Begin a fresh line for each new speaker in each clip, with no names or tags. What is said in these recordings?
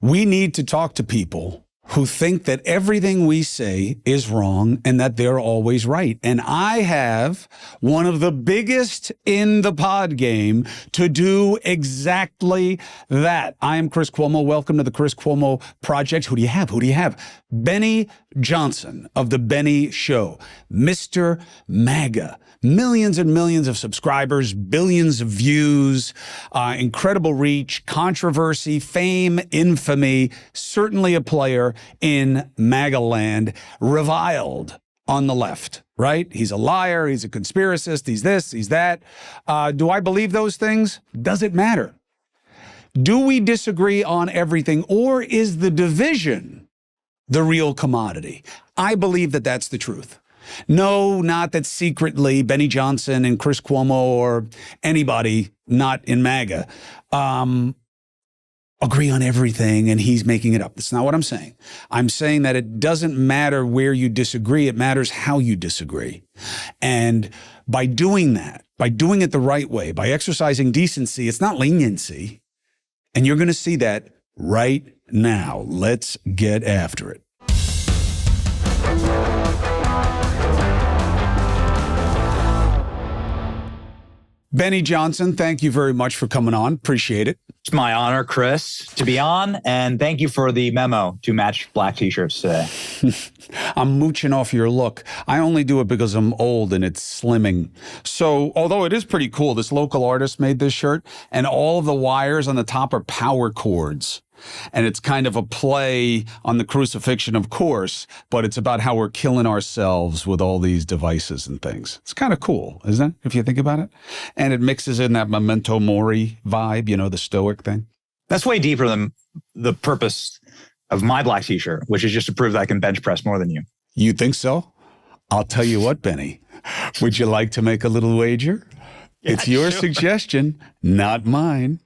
We need to talk to people who think that everything we say is wrong and that they're always right. And I have one of the biggest in the pod game to do exactly that. I am Chris Cuomo. Welcome to the Chris Cuomo Project. Who do you have? Who do you have? Benny Johnson of The Benny Show, Mr. MAGA. Millions and millions of subscribers, billions of views, incredible reach, controversy, fame, infamy, certainly a player in MAGA land, reviled on the left, right? He's a liar, he's a conspiracist, he's this, he's that. Do I believe those things? Does it matter? Do we disagree on everything, or is the division the real commodity? I believe that that's the truth. No, not that secretly Benny Johnson and Chris Cuomo or anybody not in MAGA agree on everything and he's making it up. That's not what I'm saying. I'm saying that it doesn't matter where you disagree. It matters how you disagree. And by doing that, by doing it the right way, by exercising decency, it's not leniency. And you're going to see that right now. Let's get after it. Benny Johnson, thank you very much for coming on. Appreciate it.
It's my honor, Chris, to be on. And thank you for the memo to match black t-shirts today.
I'm mooching off your look. I only do it because I'm old and it's slimming. So, although it is pretty cool, this local artist made this shirt and all of the wires on the top are power cords. And it's kind of a play on the crucifixion, of course, but it's about how we're killing ourselves with all these devices and things. It's kind of cool, isn't it, if you think about it? And it mixes in that memento mori vibe, you know, the Stoic thing.
That's way deeper than the purpose of my black t-shirt, which is just to prove that I can bench press more than you.
You think so? I'll tell you what, Benny. Would you like to make a little wager?
Yeah,
it's your
sure.
Suggestion, not mine.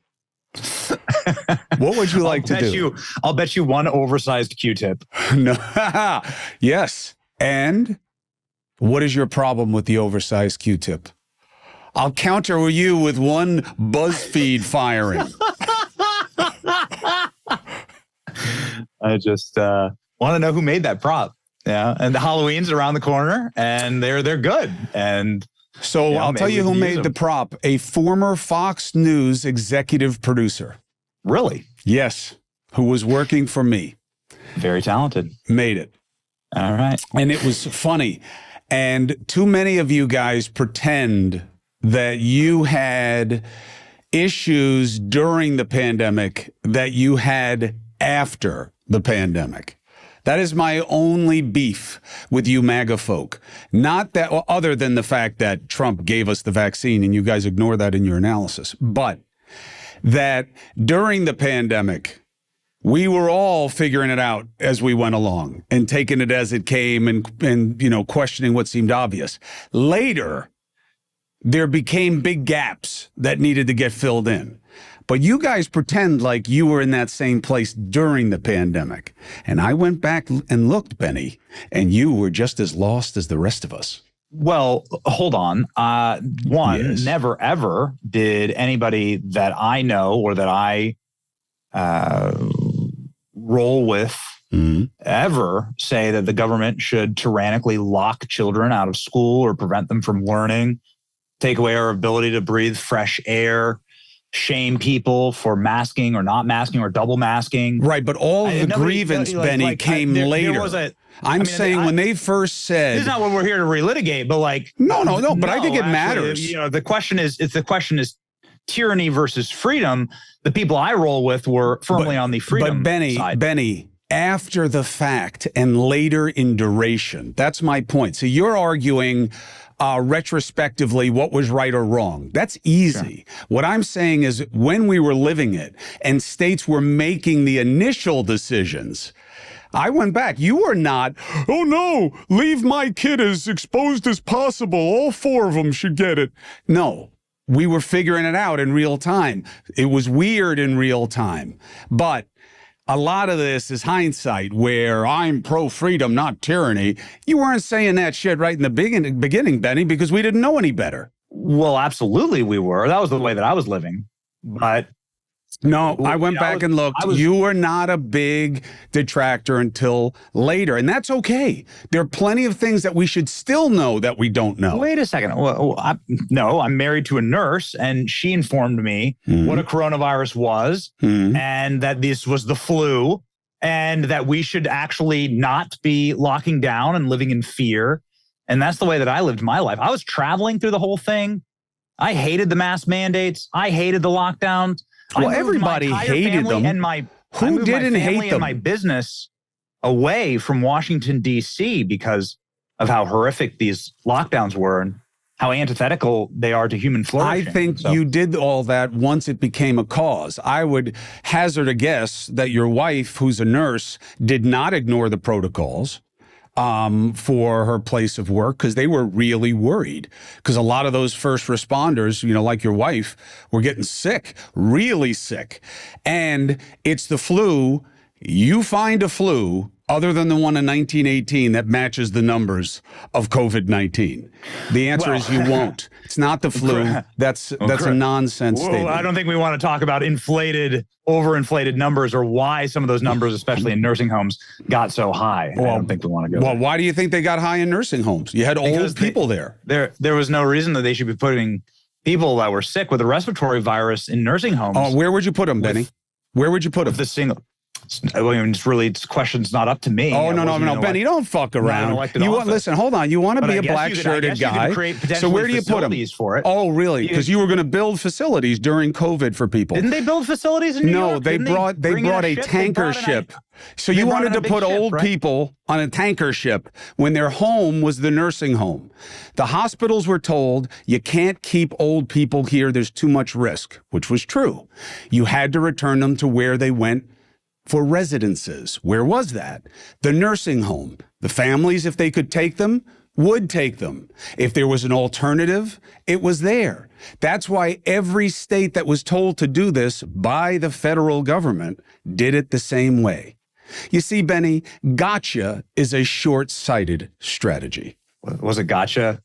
What would you like to do?
I'll bet you one oversized Q-tip.
No. Yes. And what is your problem with the oversized Q-tip? I'll counter you with one BuzzFeed firing.
I just want to know who made that prop. Yeah, and the Halloween's around the corner, and they're good. And
so I'll tell you who made the prop. A former Fox News executive producer.
Really?
Yes. Who was working for me.
Very talented.
Made it.
All right.
And it was funny. And too many of you guys pretend that you had issues during the pandemic that you had after the pandemic. That is my only beef with you MAGA folk. Not that, other than the fact that Trump gave us the vaccine and you guys ignore that in your analysis, but that during the pandemic, we were all figuring it out as we went along and taking it as it came and you know, questioning what seemed obvious. Later, there became big gaps that needed to get filled in. But you guys pretend like you were in that same place during the pandemic. And I went back and looked, Benny, and you were just as lost as the rest of us.
Well, hold on. Yes. Never, ever did anybody that I know or that I roll with ever say that the government should tyrannically lock children out of school or prevent them from learning, take away our ability to breathe fresh air, shame people for masking or not masking or double masking.
Right, but all the grievance, Benny, came later. I'm saying when they first said...
This is not what we're here to relitigate, but like...
No, but I think it matters.
You know, the question is tyranny versus freedom. The people I roll with were firmly on the freedom side. Benny,
after the fact and later in duration, that's my point. So you're arguing... retrospectively, what was right or wrong. That's easy. Sure. What I'm saying is when we were living it and states were making the initial decisions, I went back. You were not, oh no, leave my kid as exposed as possible. All 4 of them should get it. No, we were figuring it out in real time. It was weird in real time. But a lot of this is hindsight, where I'm pro-freedom, not tyranny. You weren't saying that shit right in the beginning, Benny, because we didn't know any better.
Well, absolutely we were. That was the way that I was living. But
No, I went back and looked. You were not a big detractor until later, and that's okay. There are plenty of things that we should still know that we don't know.
Wait a second. Well, I'm married to a nurse, and she informed me what a coronavirus was, and that this was the flu, and that we should actually not be locking down and living in fear. And that's the way that I lived my life. I was traveling through the whole thing. I hated the mask mandates. I hated the lockdowns.
Well, everybody hated them. Who didn't hate them?
And my business away from Washington, D.C. because of how horrific these lockdowns were and how antithetical they are to human flourishing.
I think you did all that once it became a cause. I would hazard a guess that your wife, who's a nurse, did not ignore the protocols for her place of work, because they were really worried, because a lot of those first responders, like your wife, were getting sick, really sick. And it's the flu. You find a flu other than the one in 1918 that matches the numbers of COVID-19. The answer is you won't. It's not the flu. That's a nonsense statement.
I don't think we want to talk about overinflated numbers, or why some of those numbers, especially in nursing homes, got so high. I don't think we want to go there.
Why do you think they got high in nursing homes? You had old people there.
There was no reason that they should be putting people that were sick with a respiratory virus in nursing homes.
Where would you put them, Benny? Where would you put them?
The single. This question's not up to me.
Oh, no, Benny, don't fuck around. Listen, hold on. You want to be a black-shirted guy. So where do you put them?
For it.
Oh, really? Because you were going to build facilities during COVID for people.
Didn't they build facilities in New York?
No, they brought a tanker ship. So you wanted to put old people on a tanker ship when their home was the nursing home. The hospitals were told, you can't keep old people here. There's too much risk, which was true. You had to return them to where they went for residences. Where was that? The nursing home. The families, if they could take them, would take them. If there was an alternative, it was there. That's why every state that was told to do this by the federal government did it the same way. You see, Benny, gotcha is a short-sighted strategy.
Was it gotcha?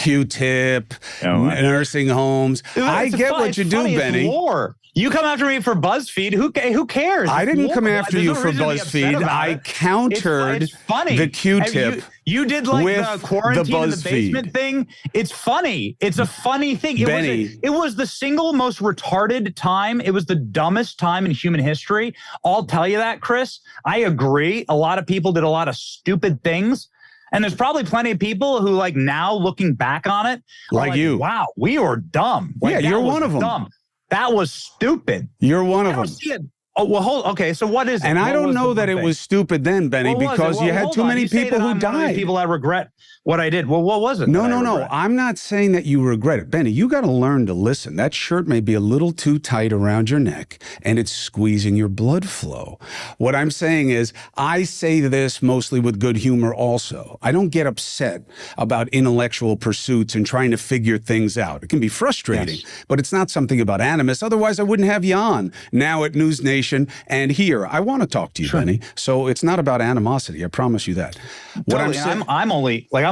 Q-tip, nursing homes. I get what you do, Benny.
War. You come after me for BuzzFeed. Who cares?
I didn't come after you for BuzzFeed. I countered the Q-tip.
You did like the quarantine in the basement thing. It's funny. It's a funny thing. It was the single most retarded time. It was the dumbest time in human history. I'll tell you that, Chris. I agree. A lot of people did a lot of stupid things. And there's probably plenty of people who, now looking back on it,
like you,
wow, we were dumb.
You're one of them.
Dumb. That was stupid.
You're one of them.
Oh, well, okay, so what is it?
And I don't know that it was stupid then, Benny, because you had too many people who died.
People that regret what I did. Well, what was it?
No. I'm not saying that you regret it. Benny, you got to learn to listen. That shirt may be a little too tight around your neck, and it's squeezing your blood flow. What I'm saying is, I say this mostly with good humor also. I don't get upset about intellectual pursuits and trying to figure things out. It can be frustrating, but it's not something about animus. Otherwise, I wouldn't have you on now at News Nation. And here, I want to talk to you, Benny. So it's not about animosity. I promise you that.
What I'm saying, I'm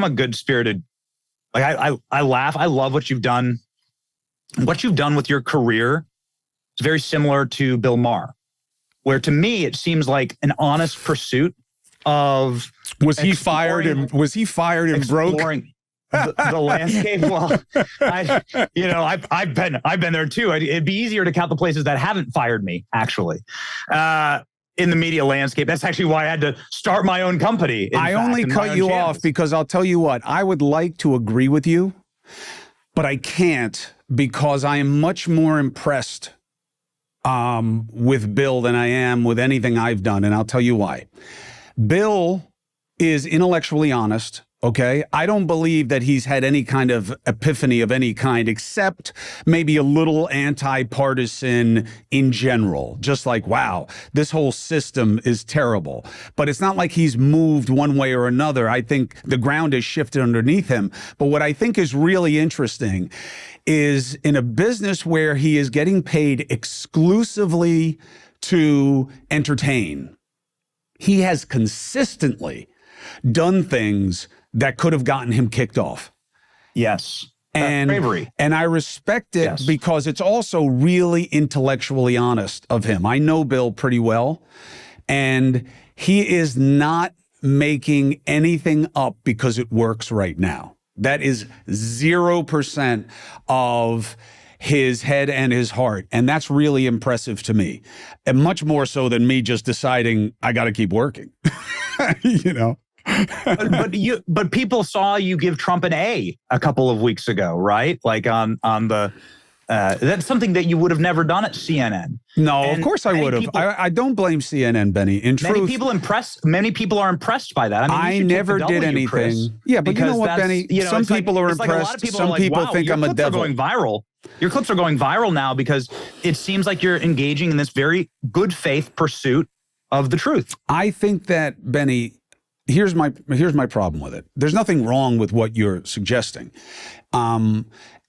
a good spirited. I laugh. I love what you've done. What you've done with your career is very similar to Bill Maher, where to me it seems like an honest pursuit of.
Was he fired and broke?
The landscape. Well, I've been there too. It'd be easier to count the places that haven't fired me, actually, in the media landscape. That's actually why I had to start my own company.
I only cut you off because I'll tell you what, I would like to agree with you, but I can't, because I am much more impressed with Bill than I am with anything I've done, and I'll tell you why. Bill is intellectually honest. Okay, I don't believe that he's had any kind of epiphany of any kind, except maybe a little anti-partisan in general. Just like, wow, this whole system is terrible. But it's not like he's moved one way or another. I think the ground has shifted underneath him. But what I think is really interesting is in a business where he is getting paid exclusively to entertain, he has consistently done things that could have gotten him kicked off.
Yes. bravery.
And I respect it
Yes.
because it's also really intellectually honest of him. I know Bill pretty well, and he is not making anything up because it works right now. That is 0% of his head and his heart. And that's really impressive to me. And much more so than me just deciding I got to keep working, you know?
but people saw you give Trump an A couple of weeks ago, right? Like on the that's something that you would have never done at CNN.
No,
And
of course I would have. I don't blame CNN, Benny. In truth,
many people are impressed by that. I mean,
I never did anything.
Chris,
yeah, but you know what, Benny? Some people are impressed.
Like a lot of people
some
are like,
people
wow,
think I'm a devil.
Going viral. Your clips are going viral now because it seems like you're engaging in this very good faith pursuit of the truth.
I think that, Benny, here's my problem with it. There's nothing wrong with what you're suggesting.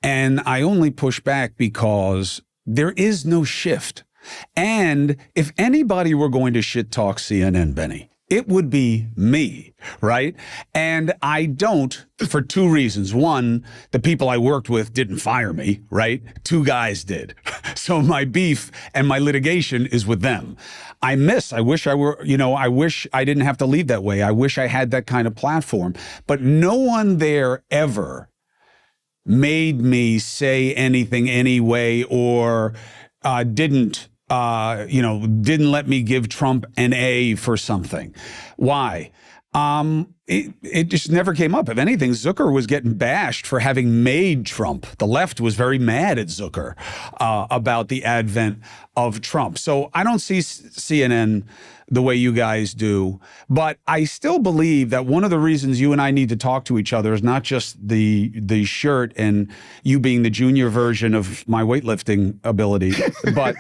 And I only push back because there is no shift. And if anybody were going to shit talk CNN, Benny, it would be me, right? And I don't, for two reasons. One, the people I worked with didn't fire me, right? Two guys did. So my beef and my litigation is with them. I wish I were, I wish I didn't have to leave that way. I wish I had that kind of platform. But no one there ever made me say anything anyway, or didn't let me give Trump an A for something. Why? It just never came up. If anything, Zucker was getting bashed for having made Trump. The left was very mad at Zucker about the advent of Trump. So I don't see CNN the way you guys do, but I still believe that one of the reasons you and I need to talk to each other is not just the shirt and you being the junior version of my weightlifting ability, but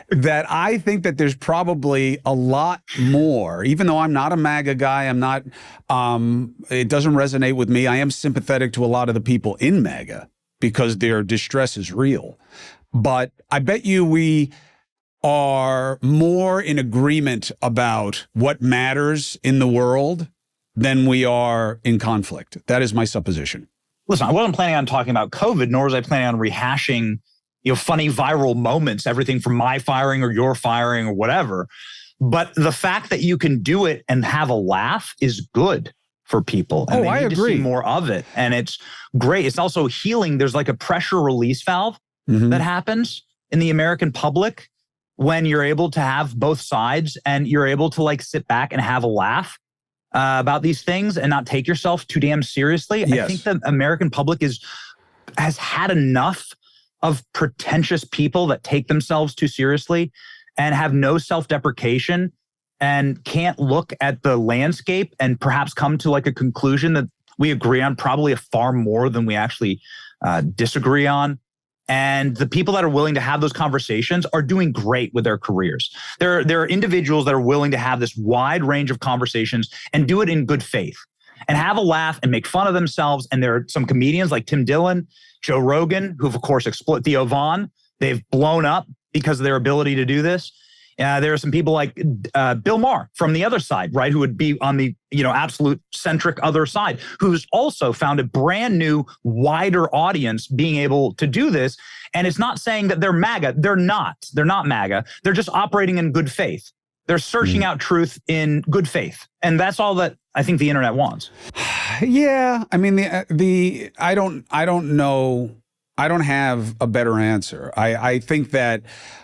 that I think that there's probably a lot more, even though I'm not a MAGA guy, I'm not, it doesn't resonate with me. I am sympathetic to a lot of the people in MAGA because their distress is real. But I bet you we are more in agreement about what matters in the world than we are in conflict. That is my supposition.
Listen, I wasn't planning on talking about COVID, nor was I planning on rehashing, funny viral moments, everything from my firing or your firing or whatever. But the fact that you can do it and have a laugh is good for people. And
I agree.
To see more of it. And it's great. It's also healing. There's like a pressure release valve that happens in the American public when you're able to have both sides and you're able to like sit back and have a laugh about these things and not take yourself too damn seriously.
Yes.
I think the American public has had enough of pretentious people that take themselves too seriously and have no self-deprecation and can't look at the landscape and perhaps come to like a conclusion that we agree on probably a far more than we actually disagree on. And the people that are willing to have those conversations are doing great with their careers. There are individuals that are willing to have this wide range of conversations and do it in good faith and have a laugh and make fun of themselves. And there are some comedians like Tim Dillon, Joe Rogan, who've of course exploited Theo Vaughn. They've blown up because of their ability to do this. There are some people like Bill Maher from the other side, right, who would be on the absolute centric other side, who's also found a brand new, wider audience being able to do this. And it's not saying that they're MAGA. They're not. They're not MAGA. They're just operating in good faith. They're searching out truth in good faith. And that's all that I think the internet wants.
Yeah. I mean, I don't know. I don't have a better answer. I think that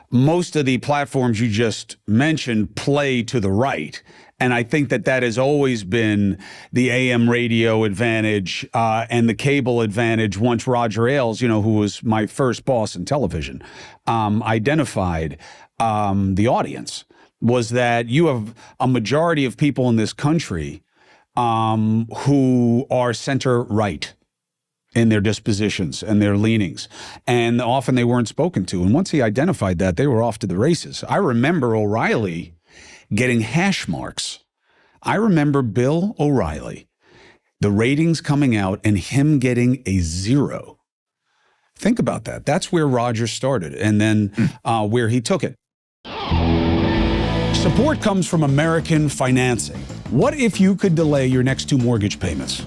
most of the platforms you just mentioned play to the right. And I think that has always been the AM radio advantage and the cable advantage once Roger Ailes, who was my first boss in television, identified the audience, was that you have a majority of people in this country who are center right in their dispositions and their leanings. And often they weren't spoken to. And once he identified that, they were off to the races. I remember O'Reilly getting hash marks. I remember Bill O'Reilly, the ratings coming out and him getting a 0. Think about that. That's where Roger started and then where he took it. Support comes from American Financing. What if you could delay your next 2 mortgage payments?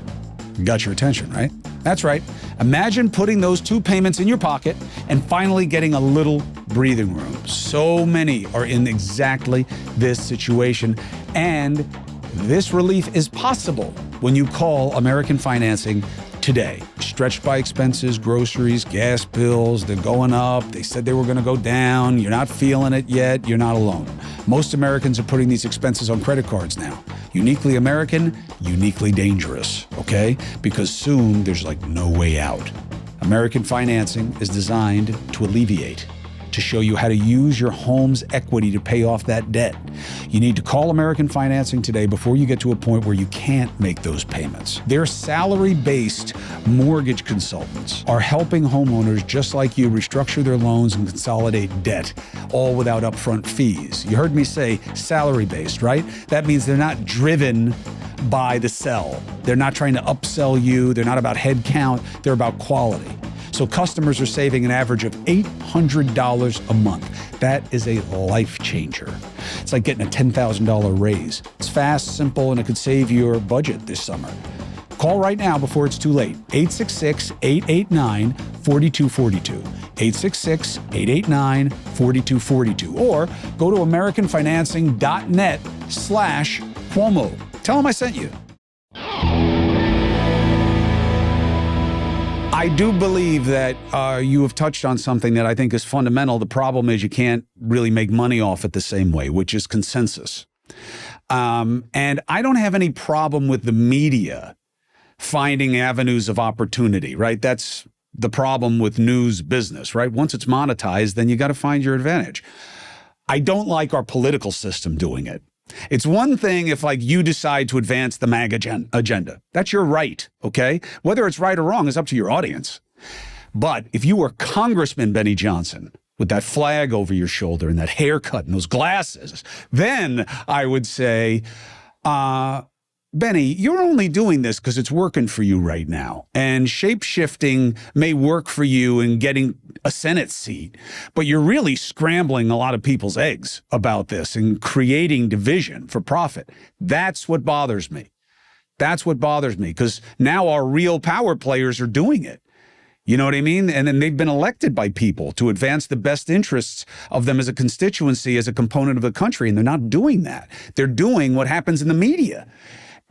Got your attention, right? That's right. Imagine putting those 2 payments in your pocket and finally getting a little breathing room. So many are in exactly this situation, and this relief is possible when you call American Financing today. Stretched by expenses, groceries, gas bills, they're going up. They said they were going to go down. You're not feeling it yet. You're not alone. Most Americans are putting these expenses on credit cards now. Uniquely American, uniquely dangerous, okay? Because soon there's like no way out. American Financing is designed to alleviate, to show you how to use your home's equity to pay off that debt. You need to call American Financing today before you get to a point where you can't make those payments. Their salary-based mortgage consultants are helping homeowners just like you restructure their loans and consolidate debt, all without upfront fees. You heard me say salary-based, right? That means they're not driven by the sell. They're not trying to upsell you. They're not about head count. They're about quality. So customers are saving an average of $800 a month. That is a life changer. It's like getting a $10,000 raise. It's fast, simple, and it could save your budget this summer. Call right now before it's too late. 866-889-4242. 866-889-4242. Or go to AmericanFinancing.net/Cuomo. Tell them I sent you. I do believe that you have touched on something that I think is fundamental. The problem is you can't really make money off it the same way, which is consensus. And I don't have any problem with the media finding avenues of opportunity, right? That's the problem with news business, right? Once it's monetized, then you got to find your advantage. I don't like our political system doing it. It's one thing if like you decide to advance the MAGA agenda. That's your right, okay? Whether it's right or wrong is up to your audience. But if you were Congressman Benny Johnson with that flag over your shoulder and that haircut and those glasses, then I would say, Benny, you're only doing this because it's working for you right now. And shape-shifting may work for you in getting a Senate seat, but you're really scrambling a lot of people's eggs about this and creating division for profit. That's what bothers me. That's what bothers me, because now our real power players are doing it. You know what I mean? And then they've been elected by people to advance the best interests of them as a constituency, as a component of the country, and they're not doing that. They're doing what happens in the media.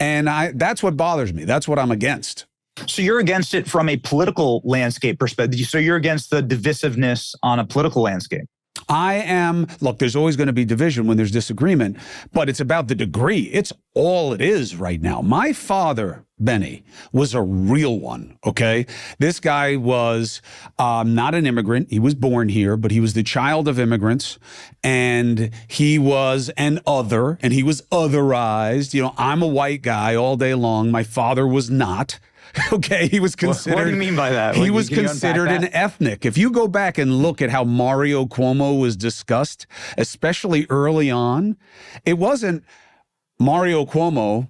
And that's what bothers me. That's what I'm against.
So you're against it from a political landscape perspective. So you're against the divisiveness on a political landscape.
I am. Look, there's always going to be division when there's disagreement, but it's about the degree. It's all it is right now. My father, Benny, was a real one, okay? This guy was not an immigrant. He was born here, but he was the child of immigrants, and he was an other, and he was otherized. You know, I'm a white guy all day long. My father was not. Okay, he was considered.
What do you mean by that?
He was considered an ethnic. If you go back and look at how Mario Cuomo was discussed, especially early on, it wasn't Mario Cuomo,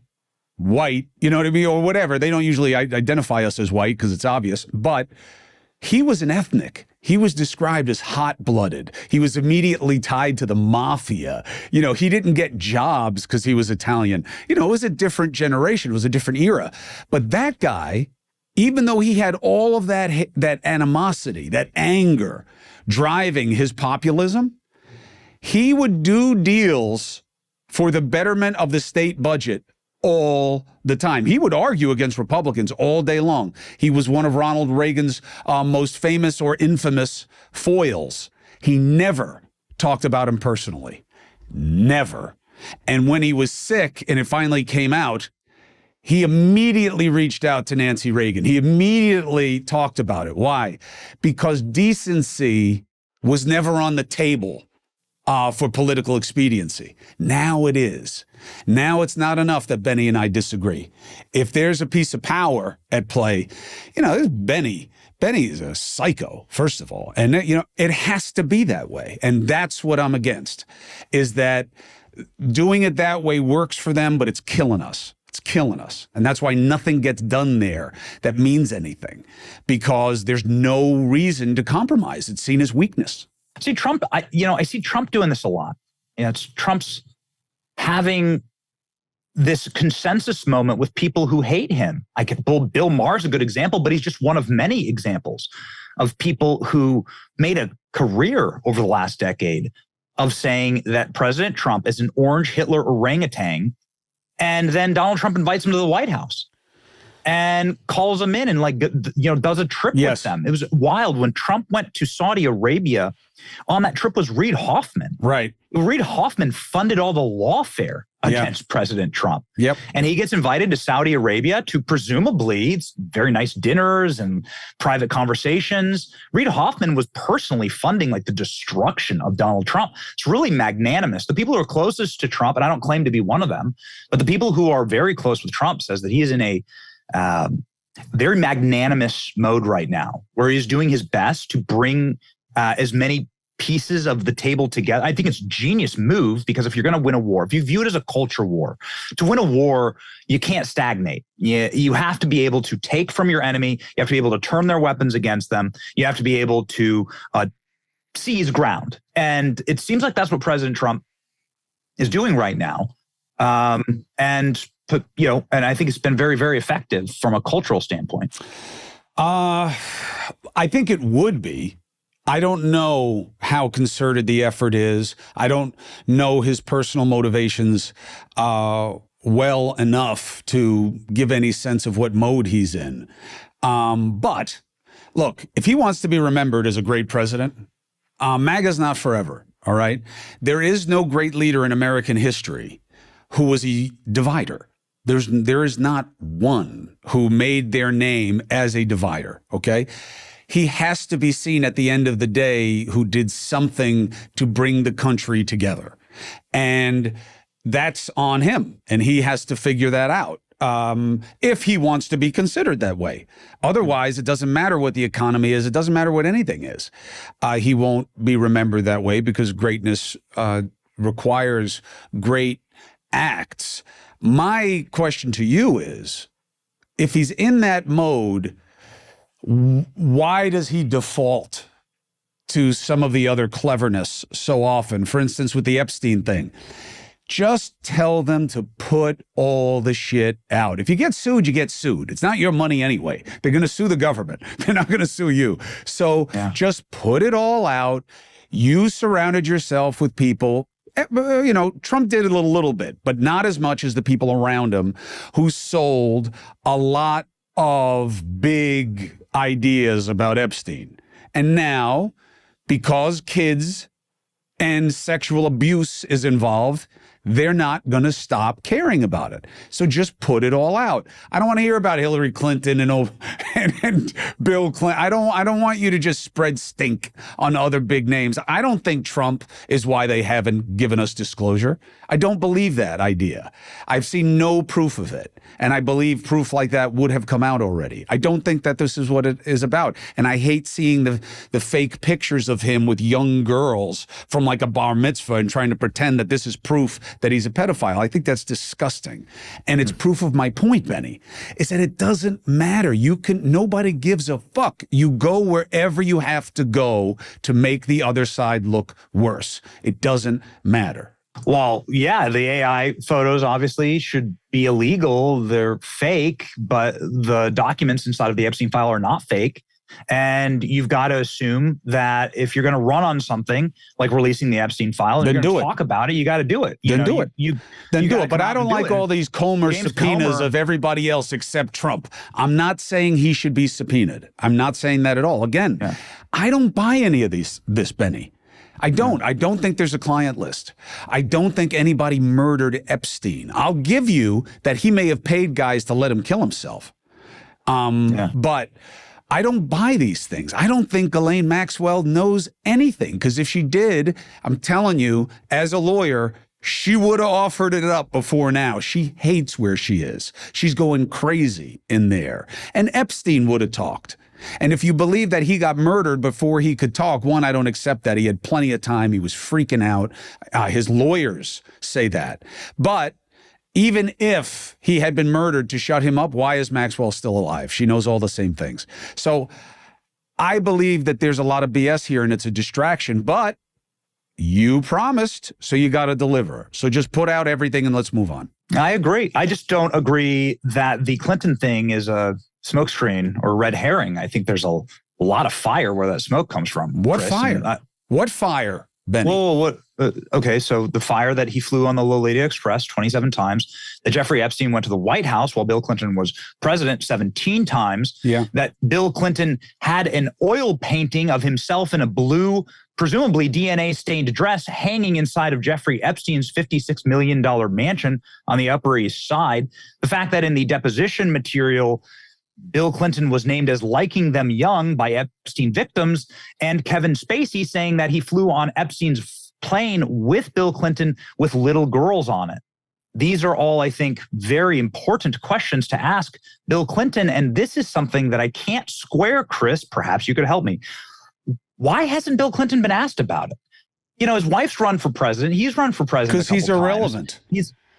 white, you know what I mean, or whatever. They don't usually identify us as white because it's obvious, but he was an ethnic. He was described as hot-blooded. He was immediately tied to the mafia. You know, he didn't get jobs because he was Italian. You know, it was a different generation. It was a different era. But that guy, even though he had all of that animosity, that anger driving his populism, he would do deals for the betterment of the state budget all the time. He would argue against Republicans all day long. He was one of Ronald Reagan's most famous or infamous foils. He never talked about him personally. Never. And when he was sick and it finally came out, he immediately reached out to Nancy Reagan. He immediately talked about it. Why? Because decency was never on the table for political expediency. Now it is. Now it's not enough that Benny and I disagree. If there's a piece of power at play, you know, Benny is a psycho, first of all. And, you know, it has to be that way. And that's what I'm against, is that doing it that way works for them, but it's killing us. It's killing us. And that's why nothing gets done there that means anything, because there's no reason to compromise. It's seen as weakness.
See, Trump, I see Trump doing this a lot. You know, it's Trump's having this consensus moment with people who hate him. Bill Maher's a good example, but he's just one of many examples of people who made a career over the last decade of saying that President Trump is an orange Hitler orangutan. And then Donald Trump invites him to the White House and calls them in and does a trip with them. It was wild. When Trump went to Saudi Arabia, on that trip was Reid Hoffman.
Right.
Reid Hoffman funded all the lawfare against President Trump.
Yep.
And he gets invited to Saudi Arabia to presumably it's very nice dinners and private conversations. Reid Hoffman was personally funding the destruction of Donald Trump. It's really magnanimous. The people who are closest to Trump, and I don't claim to be one of them, but the people who are very close with Trump says that he is in a very magnanimous mode right now, where he's doing his best to bring as many pieces of the table together. I think it's a genius move, because if you're going to win a war, if you view it as a culture war, to win a war, you can't stagnate. You have to be able to take from your enemy. You have to be able to turn their weapons against them. You have to be able to seize ground. And it seems like that's what President Trump is doing right now. And I think it's been very, very effective from a cultural standpoint.
I think it would be. I don't know how concerted the effort is. I don't know his personal motivations well enough to give any sense of what mode he's in. But look, if he wants to be remembered as a great president, MAGA's not forever, all right? There is no great leader in American history who was a divider. There is not one who made their name as a divider, okay? He has to be seen at the end of the day who did something to bring the country together. And that's on him. And he has to figure that out if he wants to be considered that way. Otherwise, it doesn't matter what the economy is. It doesn't matter what anything is. He won't be remembered that way, because greatness requires great acts. My question to you is, if he's in that mode, why does he default to some of the other cleverness so often? For instance, with the Epstein thing, just tell them to put all the shit out. If you get sued, you get sued. It's not your money anyway. They're going to sue the government. They're not going to sue you. So just put it all out. You surrounded yourself with people. Trump did it a little bit, but not as much as the people around him who sold a lot of big ideas about Epstein. And now, because kids and sexual abuse is involved, they're not going to stop caring about it. So just put it all out. I don't want to hear about Hillary Clinton and Bill Clinton. I don't want you to just spread stink on other big names. I don't think Trump is why they haven't given us disclosure. I don't believe that idea. I've seen no proof of it. And I believe proof like that would have come out already. I don't think that this is what it is about. And I hate seeing the fake pictures of him with young girls from a bar mitzvah and trying to pretend that this is proof that he's a pedophile. I think that's disgusting. And it's proof of my point, Benny, is that it doesn't matter. Nobody gives a fuck. You go wherever you have to go to make the other side look worse. It doesn't matter.
Well, yeah, the AI photos obviously should be illegal. They're fake, but the documents inside of the Epstein file are not fake. And you've got to assume that if you're going to run on something like releasing the Epstein file, and you're going to talk about it, you got to do it.
Then do it. But I don't like all these Comer subpoenas of everybody else except Trump. I'm not saying he should be subpoenaed. I'm not saying that at all. Again, I don't buy any of this, Benny. I don't. I don't think there's a client list. I don't think anybody murdered Epstein. I'll give you that he may have paid guys to let him kill himself. But I don't buy these things. I don't think Ghislaine Maxwell knows anything, because if she did, I'm telling you, as a lawyer, she would have offered it up before now. She hates where she is. She's going crazy in there. And Epstein would have talked. And if you believe that he got murdered before he could talk, one, I don't accept that. He had plenty of time. He was freaking out. His lawyers say that. But even if he had been murdered to shut him up, why is Maxwell still alive? She knows all the same things. So I believe that there's a lot of BS here and it's a distraction. But you promised, so you got to deliver. So just put out everything and let's move on.
I agree. I just don't agree that the Clinton thing is a smokescreen or red herring. I think there's a lot of fire where that smoke comes from.
What
Chris.
fire? What fire, Benny?
Whoa, what? Okay, so the fire that he flew on the Lolita Express 27 times, that Jeffrey Epstein went to the White House while Bill Clinton was president 17 times, that Bill Clinton had an oil painting of himself in a blue, presumably DNA-stained dress hanging inside of Jeffrey Epstein's $56 million mansion on the Upper East Side. The fact that in the deposition material, Bill Clinton was named as liking them young by Epstein victims, and Kevin Spacey saying that he flew on Epstein's plane with Bill Clinton with little girls on it. These are all, I think, very important questions to ask Bill Clinton, and this is something that I can't square, Chris. Perhaps you could help me. Why hasn't Bill Clinton been asked about it? You know, his wife's run for president. He's run for president
because he's irrelevant.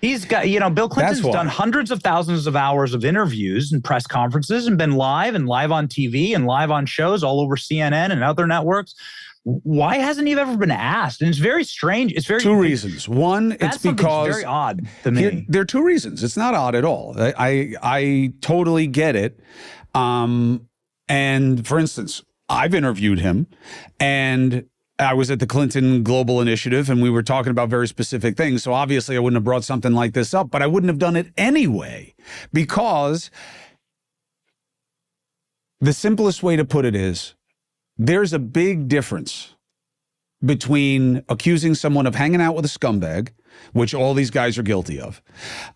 He's got, you know, Bill Clinton's done hundreds of thousands of hours of interviews and press conferences and been live on TV and live on shows all over CNN and other networks. Why hasn't he ever been asked? And it's very strange. It's very
two reasons. One, it's because
very odd to me.
There are two reasons. It's not odd at all. I totally get it. And for instance, I've interviewed him, and I was at the Clinton Global Initiative, and we were talking about very specific things. So obviously I wouldn't have brought something like this up, but I wouldn't have done it anyway, because the simplest way to put it is there's a big difference between accusing someone of hanging out with a scumbag, which all these guys are guilty of,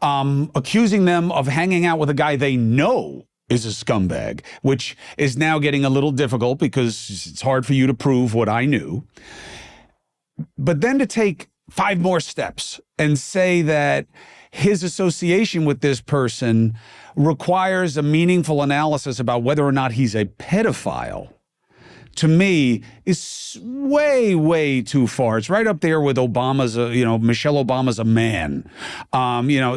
accusing them of hanging out with a guy they know is a scumbag, which is now getting a little difficult because it's hard for you to prove what I knew. But then to take 5 more steps and say that his association with this person requires a meaningful analysis about whether or not he's a pedophile, to me, is way, way too far. It's right up there with Obama's, Michelle Obama's a man.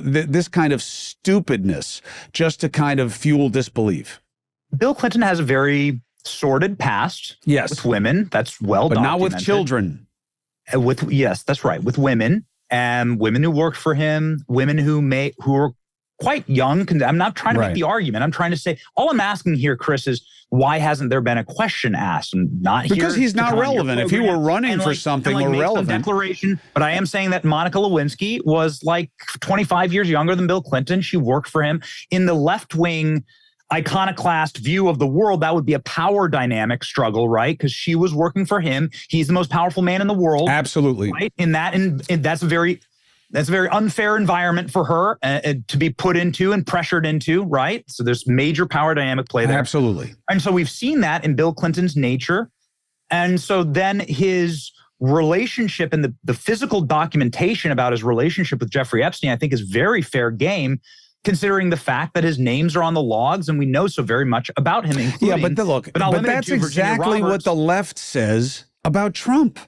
This kind of stupidness just to kind of fuel disbelief.
Bill Clinton has a very sordid past with women. That's well documented. But not with
children.
Yes, that's right. With women, and women who worked for him, women who are quite young. I'm not trying to make the argument. I'm trying to say, all I'm asking here, Chris, is why hasn't there been a question asked? And not
because he's not relevant. If he were running for something relevant,
declaration. But I am saying that Monica Lewinsky was like 25 years younger than Bill Clinton. She worked for him. In the left-wing iconoclast view of the world, that would be a power dynamic struggle, right? Because she was working for him. He's the most powerful man in the world.
Absolutely.
Right? That's a very unfair environment for her to be put into and pressured into, right? So there's major power dynamic play there.
Absolutely.
And so we've seen that in Bill Clinton's nature. And so then his relationship and the physical documentation about his relationship with Jeffrey Epstein, I think, is very fair game, considering the fact that his names are on the logs and we know so very much about him, including...
Yeah, but that's exactly what the left says about Trump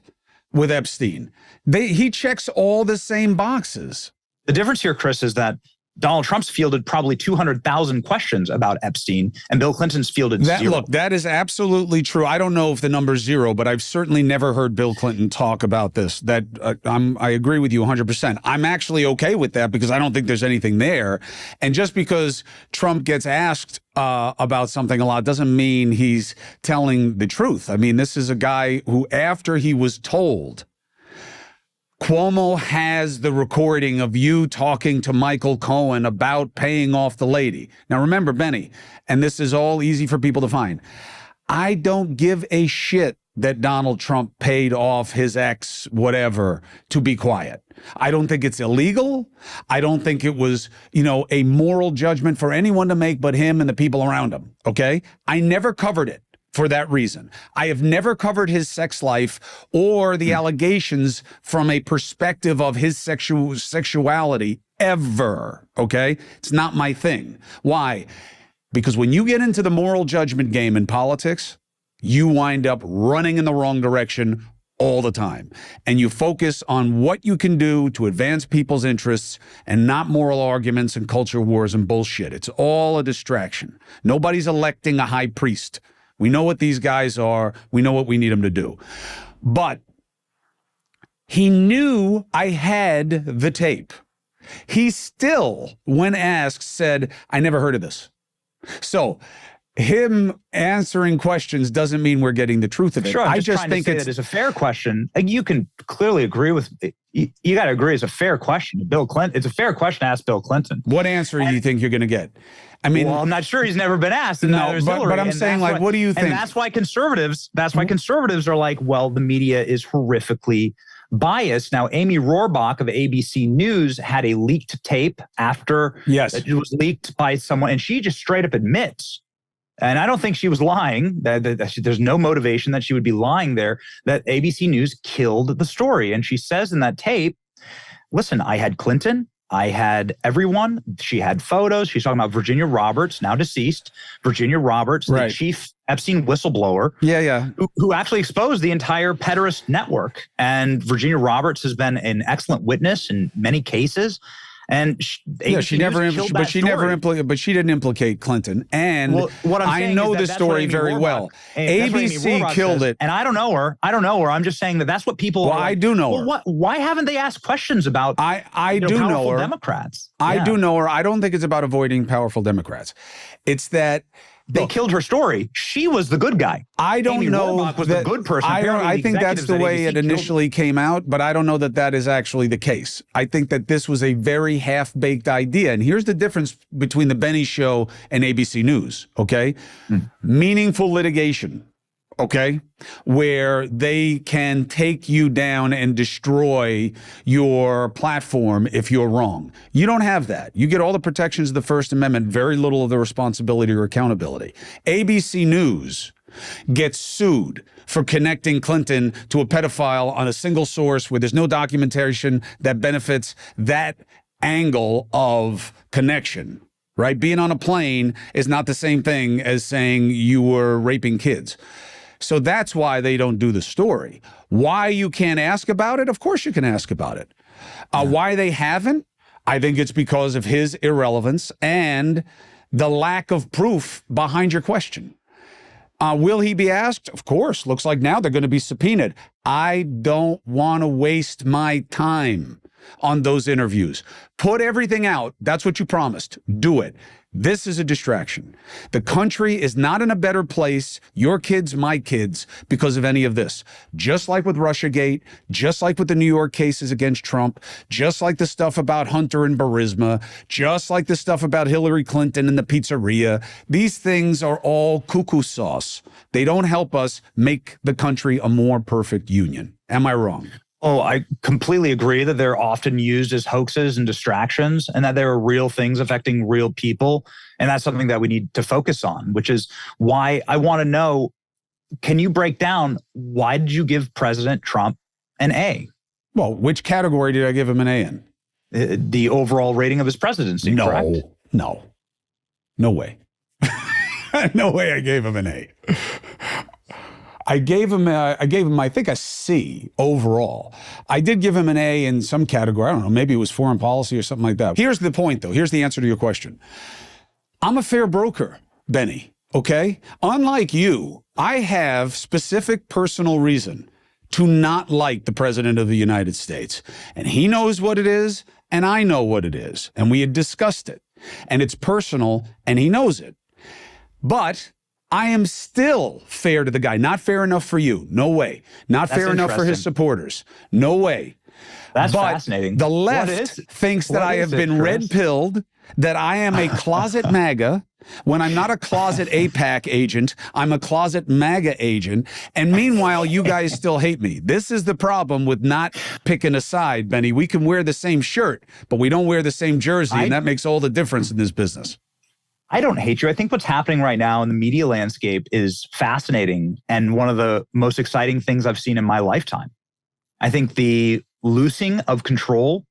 with Epstein. He checks all the same boxes.
The difference here, Chris, is that Donald Trump's fielded probably 200,000 questions about Epstein, and Bill Clinton's fielded 0.
Look, that is absolutely true. I don't know if the number's 0, but I've certainly never heard Bill Clinton talk about this. I agree with you 100%. I'm actually okay with that because I don't think there's anything there. And just because Trump gets asked about something a lot doesn't mean he's telling the truth. I mean, this is a guy who, after he was told, Cuomo has the recording of you talking to Michael Cohen about paying off the lady. Now, remember, Benny, and this is all easy for people to find, I don't give a shit that Donald Trump paid off his ex whatever to be quiet. I don't think it's illegal. I don't think it was, a moral judgment for anyone to make but him and the people around him, okay? I never covered it for that reason. I have never covered his sex life or the allegations from a perspective of his sexuality ever, okay? It's not my thing. Why? Because when you get into the moral judgment game in politics, you wind up running in the wrong direction all the time. And you focus on what you can do to advance people's interests and not moral arguments and culture wars and bullshit. It's all a distraction. Nobody's electing a high priest. We know what these guys are. We know what we need them to do. But He knew I had the tape. He still, when asked, said, I never heard of this. So him answering questions doesn't mean we're getting the truth of it.
Sure,
I just think
it's a fair question. You can clearly agree with it. You got to agree it's a fair question. Bill Clinton, it's a fair question to ask Bill Clinton.
What answer do you think you're going to get? I mean,
well, I'm not sure. He's never been asked. And
no, but I'm saying, like, what do you think?
And that's why conservatives are like, well, the media is horrifically biased. Now, Amy Rohrbach of ABC News had a leaked tape after it was leaked by someone, and she just straight up admits, and I don't think she was lying, that there's no motivation that she would be lying there, that ABC News killed the story. And she says in that tape, listen, I had Clinton, I had everyone. She had photos. She's talking about Virginia Roberts, now deceased. Virginia Roberts, the chief Epstein whistleblower. Who actually exposed the entire pederast network. And Virginia Roberts has been an excellent witness in many cases. And she didn't implicate Clinton.
And
what
I know this story very well. ABC killed it.
And I don't know her. I'm just saying that's what people.
Well, I do know her.
Why haven't they asked questions about?
I do know her.
Democrats.
I do know her. I don't think it's about avoiding powerful Democrats. It's that
they killed her story. She was the good guy.
I don't know.
Rohrbach was the good person.
I think that's the way it initially came out, but I don't know that that is actually the case. I think that this was a very half-baked idea. And here's the difference between the Benny Show and ABC News, okay? Meaningful litigation, okay? Where they can take you down and destroy your platform if you're wrong. You don't have that. You get all the protections of the First Amendment, very little of the responsibility or accountability. ABC News gets sued for connecting Clinton to a pedophile on a single source where there's no documentation that benefits that angle of connection, right? Being on a plane is not the same thing as saying you were raping kids. So that's why they don't do the story. Why you can't ask about it? Of course you can ask about it. Why they haven't? I think it's because of his irrelevance and the lack of proof behind your question. Will he be asked? Of course. Looks like now they're going to be subpoenaed. I don't want to waste my time on those interviews. Put everything out. That's what you promised. Do it. This is a distraction. The country is not in a better place, your kids, my kids, because of any of this. Just like with Russiagate, just like with the New York cases against Trump, just like the stuff about Hunter and Burisma, just like the stuff about Hillary Clinton and the pizzeria. These things are all cuckoo sauce. They don't help us make the country a more perfect union. Am I wrong?
Oh, I completely agree that they're often used as hoaxes and distractions, and that there are real things affecting real people. And that's something that we need to focus on, which is why I want to know, can you break down, why did you give President Trump an A?
Well, which category did I give him an A in?
The overall rating of his presidency, correct?
No way. No way I gave him an A. I gave him, I think, a C overall. I did give him an A in some category. I don't know, maybe it was foreign policy or something like that. Here's the point, though. Here's the answer to your question. I'm a fair broker, Benny, okay? Unlike you, I have specific personal reason to not like the President of the United States. And he knows what it is, and I know what it is. And we had discussed it. And it's personal, and he knows it. But I am still fair to the guy. Not fair enough for you. No way. Not fair enough for his supporters. No way.
That's fascinating.
The left thinks that I have been red-pilled, that I am a closet MAGA, when I'm not a closet AIPAC agent. I'm a closet MAGA agent. And meanwhile, you guys still hate me. This is the problem with not picking a side, Benny. We can wear the same shirt, but we don't wear the same jersey, and that makes all the difference in this business.
I don't hate you. I think what's happening right now in the media landscape is fascinating and one of the most exciting things I've seen in my lifetime. I think the loosing of control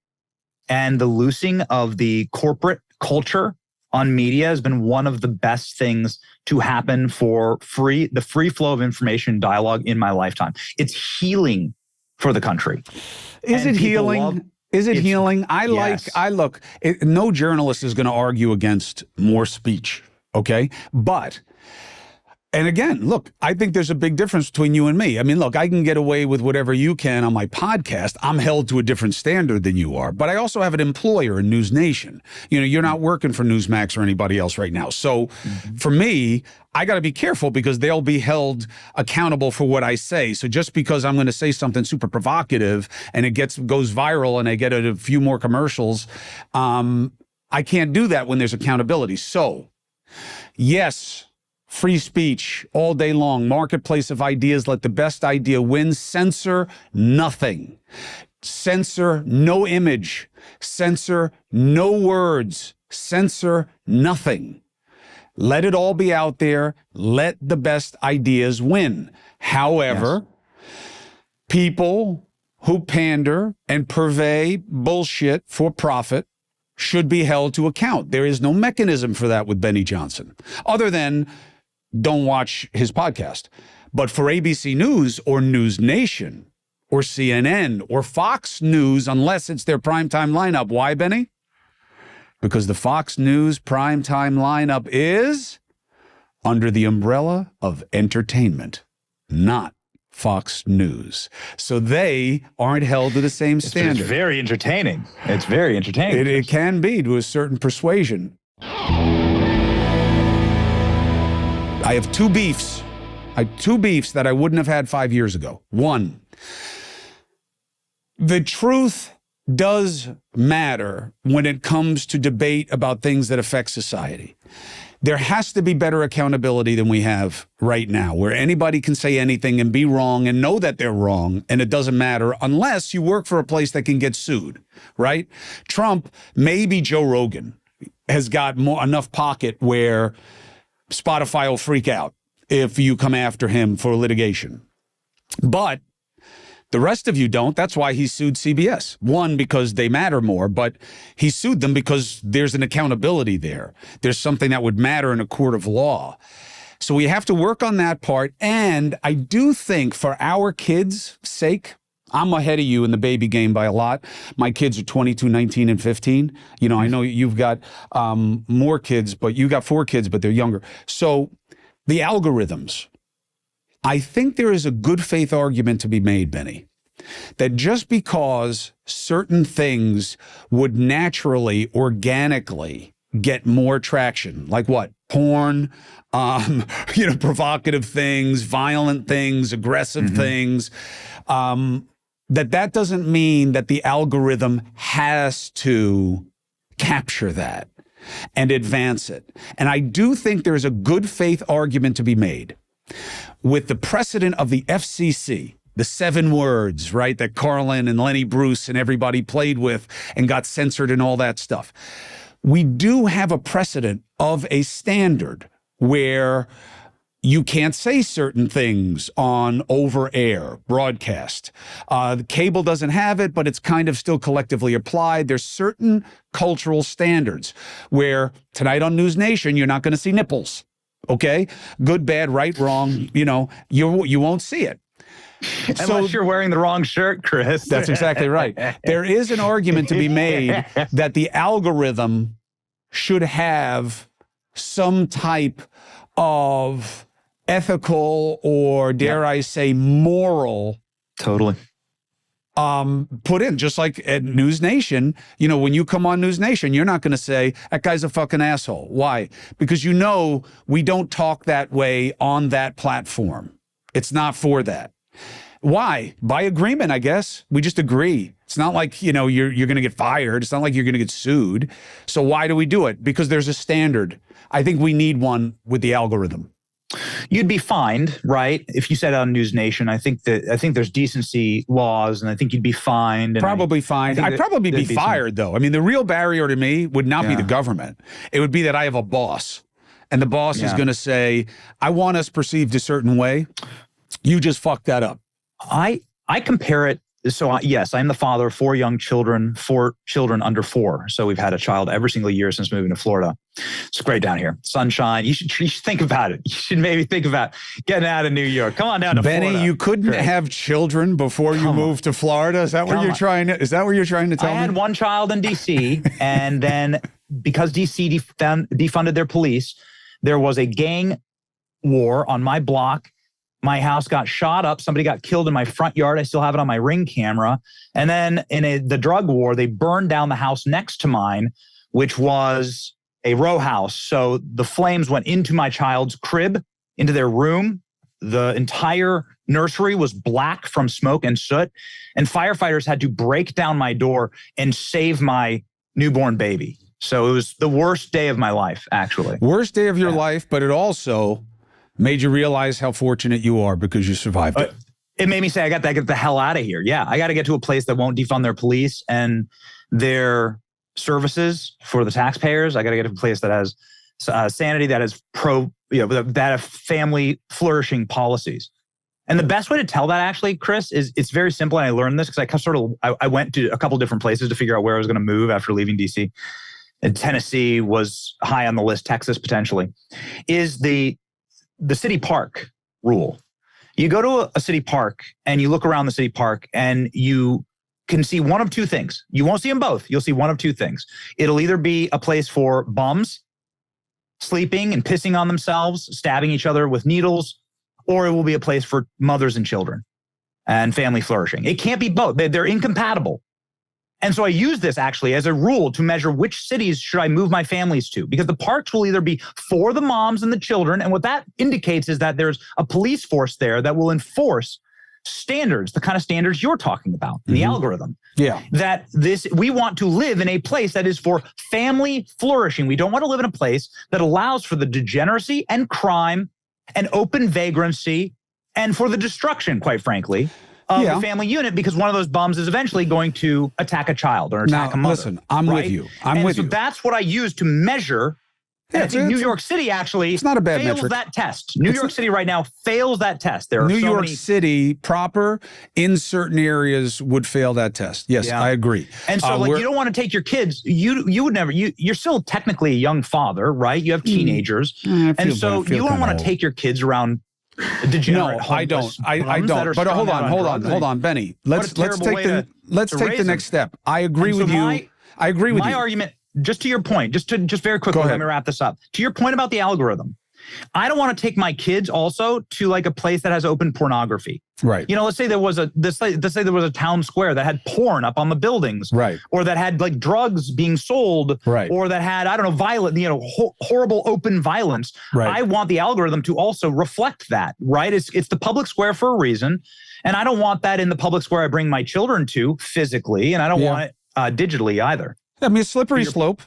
and the loosing of the corporate culture on media has been one of the best things to happen for the free flow of information dialogue in my lifetime. It's healing for the country.
Is it healing? Is it healing? No journalist is going to argue against more speech, okay? But And again, look, I think there's a big difference between you and me. I mean, look, I can get away with whatever you can on my podcast. I'm held to a different standard than you are. But I also have an employer in News Nation. You know, you're not working for Newsmax or anybody else right now. So for me, I got to be careful because they'll be held accountable for what I say. So just because I'm going to say something super provocative and it goes viral and I get a few more commercials, I can't do that when there's accountability. So, yes, free speech all day long, marketplace of ideas, let the best idea win, censor nothing. Censor no image, censor no words, censor nothing. Let it all be out there. Let the best ideas win. However, people who pander and purvey bullshit for profit should be held to account. There is no mechanism for that with Benny Johnson, other than don't watch his podcast. But for ABC News or News Nation or CNN or Fox News, unless it's their primetime lineup, why, Benny? Because the Fox News primetime lineup is under the umbrella of entertainment, not Fox News. So they aren't held to the same standard.
It's very entertaining. It's very entertaining.
It can be to a certain persuasion. I have two beefs. That I wouldn't have had 5 years ago. One, the truth does matter when it comes to debate about things that affect society. There has to be better accountability than we have right now, where anybody can say anything and be wrong and know that they're wrong, and it doesn't matter unless you work for a place that can get sued, right? Trump, maybe Joe Rogan, has got enough pocket where Spotify will freak out if you come after him for litigation. But the rest of you don't. That's why he sued CBS. One, because they matter more, but he sued them because there's an accountability there. There's something that would matter in a court of law. So we have to work on that part. And I do think for our kids' sake, I'm ahead of you in the baby game by a lot. My kids are 22, 19, and 15. You know, I know you've got more kids, but you got 4 kids, but they're younger. So the algorithms, I think there is a good faith argument to be made, Benny, that just because certain things would naturally, organically get more traction, like what? Porn, provocative things, violent things, aggressive things, that doesn't mean that the algorithm has to capture that and advance it. And I do think there's a good faith argument to be made with the precedent of the FCC, the 7 words, right, that Carlin and Lenny Bruce and everybody played with and got censored and all that stuff. We do have a precedent of a standard where you can't say certain things on over-air broadcast. The cable doesn't have it, but it's kind of still collectively applied. There's certain cultural standards where tonight on News Nation, you're not going to see nipples, okay? Good, bad, right, wrong, you won't see it.
Unless you're wearing the wrong shirt, Chris.
That's exactly right. There is an argument to be made that the algorithm should have some type of ethical or, dare I say, moral
totally
put in, just like at News Nation. When you come on News Nation, you're not going to say, that guy's a fucking asshole. Why? Because we don't talk that way on that platform. It's not for that. Why? By agreement, I guess. We just agree. It's not like, you're going to get fired. It's not like you're going to get sued. So why do we do it? Because there's a standard. I think we need one with the algorithm.
You'd be fined, right? If you said on News Nation, I think there's decency laws, and I think you'd be fined.
Probably fined. I'd probably be fired, though. I mean, the real barrier to me would not be the government. It would be that I have a boss, and the boss is going to say, I want us perceived a certain way. You just fucked that up.
I compare it. So yes, I'm the father of 4 young children, 4 children under 4. So we've had a child every single year since moving to Florida. It's great down here. Sunshine. You should think about it. You should maybe think about getting out of New York. Come on down to
Benny,
Florida.
you couldn't have children before you moved to Florida. Is that what you're trying to tell me?
I had 1 child in DC, and then because DC defunded their police, there was a gang war on my block. My house got shot up. Somebody got killed in my front yard. I still have it on my Ring camera. And then in the drug war, they burned down the house next to mine, which was a row house. So the flames went into my child's crib, into their room. The entire nursery was black from smoke and soot. And firefighters had to break down my door and save my newborn baby. So it was the worst day of my life, actually.
Worst day of your life, but it also made you realize how fortunate you are because you survived it.
It made me say, I got to get the hell out of here. Yeah, I got to get to a place that won't defund their police and their services for the taxpayers. I got to get to a place that has sanity, that is that have family flourishing policies. And the best way to tell that, actually, Chris, is it's very simple. And I learned this because I went to a couple different places to figure out where I was going to move after leaving DC. And Tennessee was high on the list, Texas potentially, is the city park rule. You go to a city park and you look around the city park and you can see one of two things. You won't see them both. You'll see one of two things. It'll either be a place for bums sleeping and pissing on themselves, stabbing each other with needles, or it will be a place for mothers and children and family flourishing. It can't be both. They're incompatible. And so I use this actually as a rule to measure which cities should I move my families to, because the parks will either be for the moms and the children. And what that indicates is that there's a police force there that will enforce standards, the kind of standards you're talking about in the algorithm.
Yeah.
That we want to live in a place that is for family flourishing. We don't want to live in a place that allows for the degeneracy and crime and open vagrancy and for the destruction, quite frankly, of the family unit, because one of those bums is eventually going to attack a child or attack a mother.
Listen, I'm with you. I'm with you.
That's what I use to measure. And I think New York City actually
it's not a bad
fails
metric.
that test. New York City right now fails that test. There are
New York City proper in certain areas would fail that test. Yes, I agree.
And so you don't want to take your kids. You would never. You're still technically a young father, right? You have teenagers, and so you don't want to take your kids around degenerate.
No, I don't. I don't. But hold on, Benny. Let's take the next step. I agree with you. I agree with you.
My argument, just to your point, just very quickly, let me wrap this up. To your point about the algorithm, I don't want to take my kids also to like a place that has open pornography.
Right.
You know, let's say there was a town square that had porn up on the buildings.
Right.
Or that had like drugs being sold.
Right.
Or that had, I don't know, violent, horrible open violence.
Right.
I want the algorithm to also reflect that, right? It's the public square for a reason. And I don't want that in the public square I bring my children to physically. And I don't want it digitally either.
I mean, slippery slope,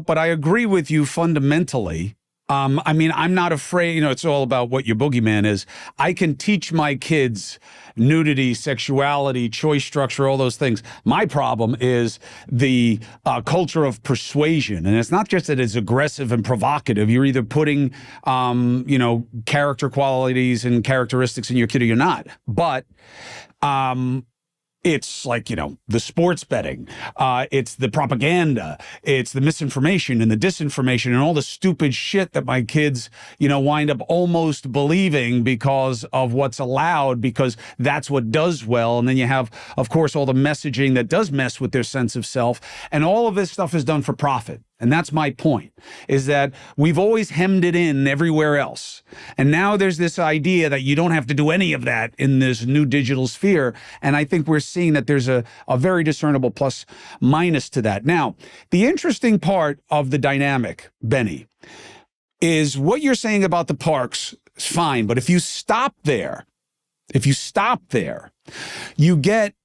but I agree with you fundamentally. I mean, I'm not afraid, it's all about what your boogeyman is. I can teach my kids nudity, sexuality, choice structure, all those things. My problem is the culture of persuasion. And it's not just that it's aggressive and provocative. You're either putting, character qualities and characteristics in your kid or you're not. But, it's like, the sports betting, it's the propaganda, it's the misinformation and the disinformation and all the stupid shit that my kids, wind up almost believing because of what's allowed, because that's what does well. And then you have, of course, all the messaging that does mess with their sense of self. And all of this stuff is done for profit. And that's my point, is that we've always hemmed it in everywhere else. And now there's this idea that you don't have to do any of that in this new digital sphere. And I think we're seeing that there's a very discernible plus minus to that. Now, the interesting part of the dynamic, Benny, is what you're saying about the parks is fine. But if you stop there, you get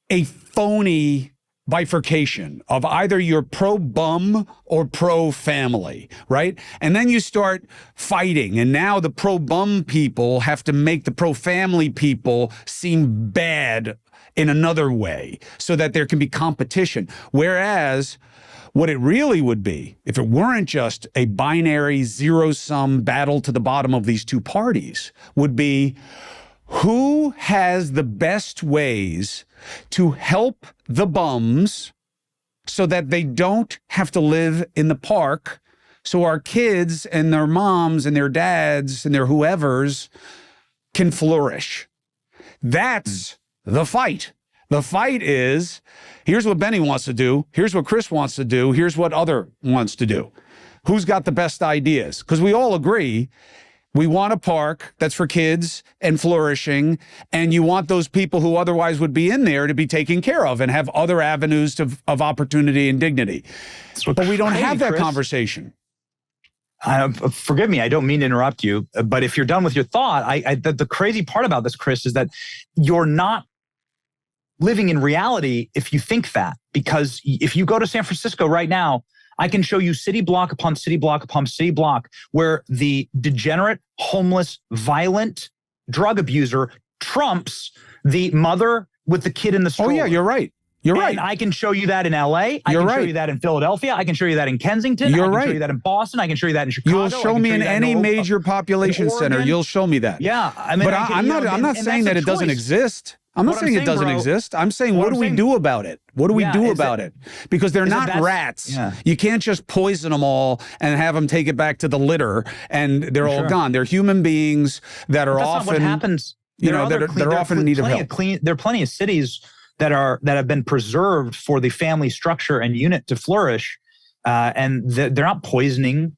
a phony bifurcation of either you're pro-bum or pro-family, right? And then you start fighting. And now the pro-bum people have to make the pro-family people seem bad in another way so that there can be competition. Whereas what it really would be, if it weren't just a binary zero-sum battle to the bottom of these two parties, would be who has the best ways to help the bums so that they don't have to live in the park, so our kids and their moms and their dads and their whoever's can flourish. That's the fight. The fight is, here's what Benny wants to do, here's what Chris wants to do, here's what other wants to do. Who's got the best ideas? Because we all agree We want a park that's for kids and flourishing, and you want those people who otherwise would be in there to be taken care of and have other avenues of opportunity and dignity. But we don't have that conversation.
Forgive me, I don't mean to interrupt you, but if you're done with your thought, the crazy part about this, Chris, is that you're not living in reality if you think that. Because if you go to San Francisco right now, I can show you city block upon city block upon city block where the degenerate, homeless, violent drug abuser trumps the mother with the kid in the stroller.
Oh, yeah, you're right. You're right.
I can show you that in LA. I can show you that in Philadelphia. I can show you that in Kensington. I can show you that in Boston. I can show you that in Chicago.
You'll show me in any major population center. You'll show me that.
Yeah. I mean,
but I'm not saying that it doesn't exist. I'm not saying it doesn't exist. I'm saying, what do we do about it? What do we do about it? Because they're not rats. Yeah. You can't just poison them all and have them take it back to the litter and they're all gone. They're human beings that are often,
not what happens.
They're often in need of help.
There are plenty of cities that have been preserved for the family structure and unit to flourish, and they're not poisoning.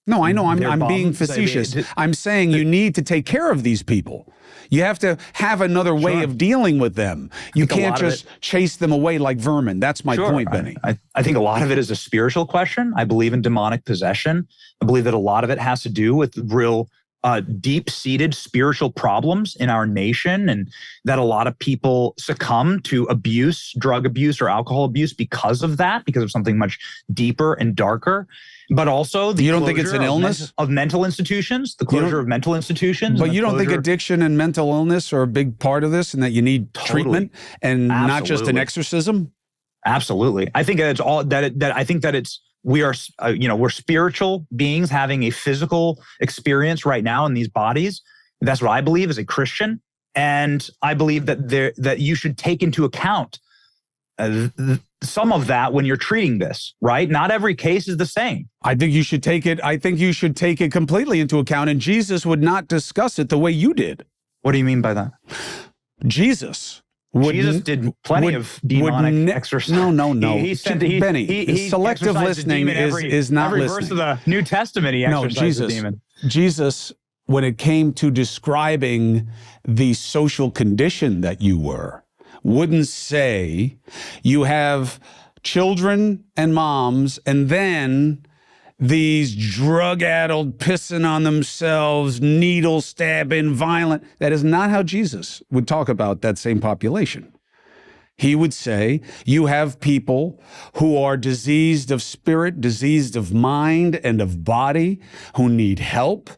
No, I know. I'm being facetious. I'm saying you need to take care of these people. You have to have another way of dealing with them. You can't just chase them away like vermin. That's my point, Benny.
I think a lot of it is a spiritual question. I believe in demonic possession. I believe that a lot of it has to do with real deep-seated spiritual problems in our nation, and that a lot of people succumb to abuse, drug abuse, or alcohol abuse because of that, because of something much deeper and darker. But also,
you don't think it's an illness
of mental institutions, the closure of mental institutions.
But you don't think addiction and mental illness are a big part of this, and that you need treatment and not just an exorcism?
Absolutely. I think it's all I think that it's. We are, we're spiritual beings having a physical experience right now in these bodies. That's what I believe as a Christian. And I believe that you should take into account some of that when you're treating this, right? Not every case is the same.
I think you should take it completely into account. And Jesus would not discuss it the way you did.
What do you mean by that?
Jesus
did plenty of demonic exercise.
No.
Benny,
selective listening is not
every
listening.
Every verse of the New Testament, he exercised the demon.
Jesus, when it came to describing the social condition that you were, wouldn't say you have children and moms and then these drug-addled, pissing on themselves, needle-stabbing, violent. That is not how Jesus would talk about that same population. He would say, you have people who are diseased of spirit, diseased of mind and of body, who need help.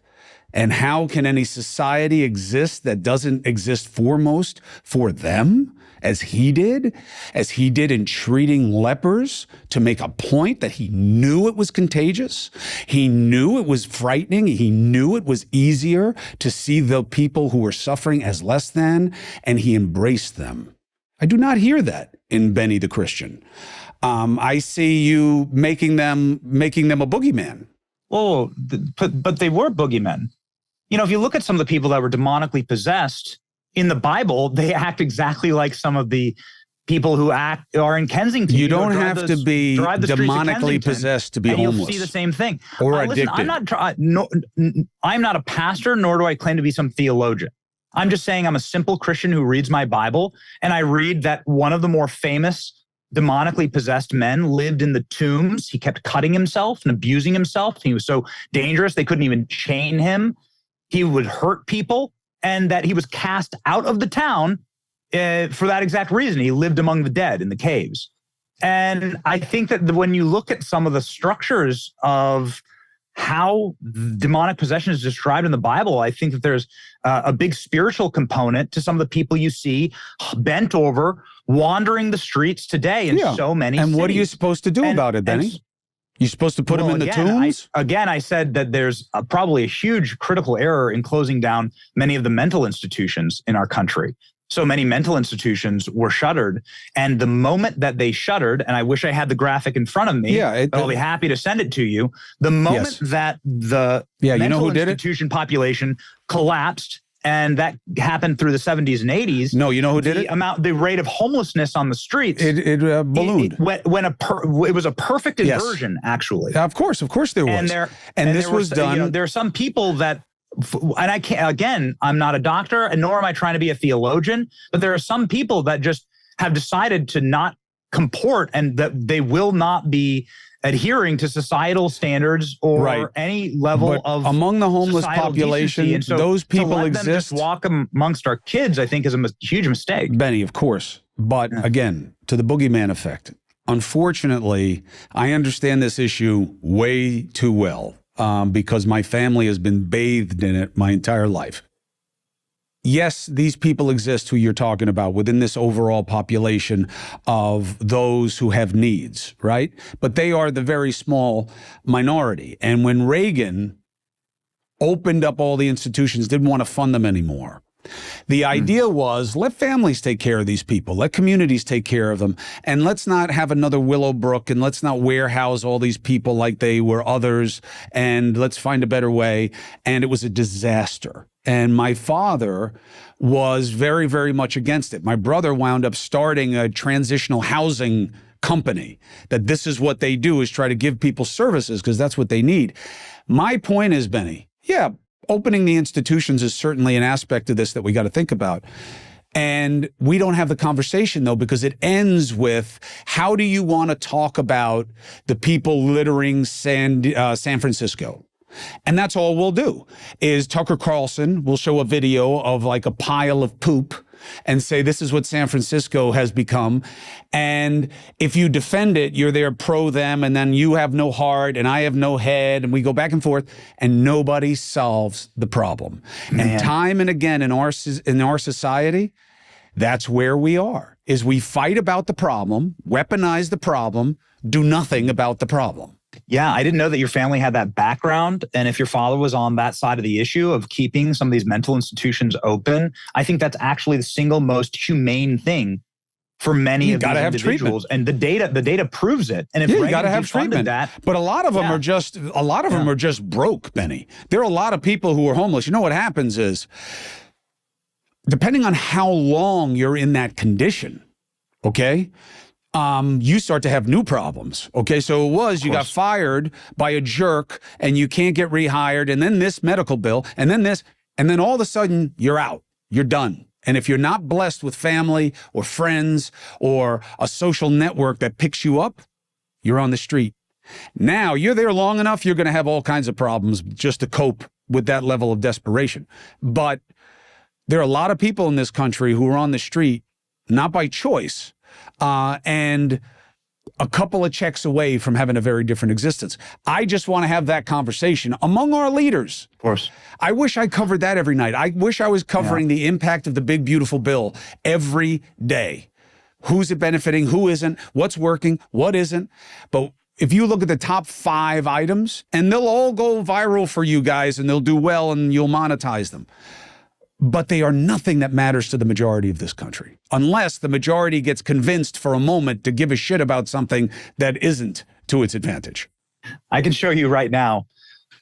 And how can any society exist that doesn't exist foremost for them? As he did in treating lepers to make a point that he knew it was contagious. He knew it was frightening. He knew it was easier to see the people who were suffering as less than, and he embraced them. I do not hear that in Benny the Christian. I see you making them a boogeyman.
Oh, but they were boogeymen. If you look at some of the people that were demonically possessed, in the Bible, they act exactly like some of the people who are in Kensington.
You don't have to be demonically possessed to be homeless.
You'll see the same thing.
Or addicted.
I'm not a pastor, nor do I claim to be some theologian. I'm just saying I'm a simple Christian who reads my Bible, and I read that one of the more famous demonically possessed men lived in the tombs. He kept cutting himself and abusing himself. He was so dangerous, they couldn't even chain him. He would hurt people. And that he was cast out of the town for that exact reason. He lived among the dead in the caves. And I think that when you look at some of the structures of how demonic possession is described in the Bible, I think that there's a big spiritual component to some of the people you see bent over, wandering the streets today in so many cities.
And what are you supposed to do about it, Benny? You're supposed to put them in the tombs?
I said that there's probably a huge critical error in closing down many of the mental institutions in our country. So many mental institutions were shuttered. And the moment that they shuttered, and I wish I had the graphic in front of me, but I'll be happy to send it to you. The moment that the mental institution population collapsed, and that happened through the 70s and 80s.
No, you know who did it?
The rate of homelessness on the streets.
It ballooned.
It was a perfect inversion, actually.
Of course there was.
And this was done. There are some people that And I can't, again, I'm not a doctor and nor am I trying to be a theologian, but there are some people that just have decided to not comport and that they will not be adhering to societal standards or any level of
among the homeless population,
and so
those people
to let
exist.
Them just walk amongst our kids, I think, is a huge mistake.
Benny, of course. But again, to the boogeyman effect. Unfortunately, I understand this issue way too well because my family has been bathed in it my entire life. Yes, these people exist who you're talking about within this overall population of those who have needs, right? But they are the very small minority. And when Reagan opened up all the institutions, didn't want to fund them anymore, the idea was, let families take care of these people, let communities take care of them, and let's not have another Willowbrook, and let's not warehouse all these people like they were others, and let's find a better way. And it was a disaster. And my father was very, very much against it. My brother wound up starting a transitional housing company, that this is what they do, is try to give people services because that's what they need. My point is, Benny, opening the institutions is certainly an aspect of this that we got to think about. And we don't have the conversation, though, because it ends with, how do you want to talk about the people littering San Francisco? And that's all we'll do, is Tucker Carlson will show a video of like a pile of poop and say, this is what San Francisco has become. And if you defend it, you're there pro them, and then you have no heart and I have no head, and we go back and forth, and nobody solves the problem. Man. And time and again in our society, that's where we are, is we fight about the problem, weaponize the problem, do nothing about the problem.
Yeah, I didn't know that your family had that background. And if your father was on that side of the issue of keeping some of these mental institutions open, I think that's actually the single most humane thing for many of these individuals. And the data proves it. And if
you got to have treatment. But a lot of them are just them are just broke, Benny. There are a lot of people who are homeless. You know what happens is, depending on how long you're in that condition, okay, you start to have new problems. Okay, so you got fired by a jerk and you can't get rehired, and then this medical bill, and then this, and then all of a sudden you're out, you're done. And if you're not blessed with family or friends or a social network that picks you up, you're on the street. Now you're there long enough, you're going to have all kinds of problems just to cope with that level of desperation. But there are a lot of people in this country who are on the street, not by choice, and a couple of checks away from having a very different existence. I just want to have that conversation among our leaders.
Of course.
I wish I covered that every night. I wish I was covering the impact of the big, beautiful bill every day. Who's it benefiting? Who isn't? What's working? What isn't? But if you look at the top 5 items, and they'll all go viral for you guys, and they'll do well, and you'll monetize them. But they are nothing that matters to the majority of this country, unless the majority gets convinced for a moment to give a shit about something that isn't to its advantage.
I can show you right now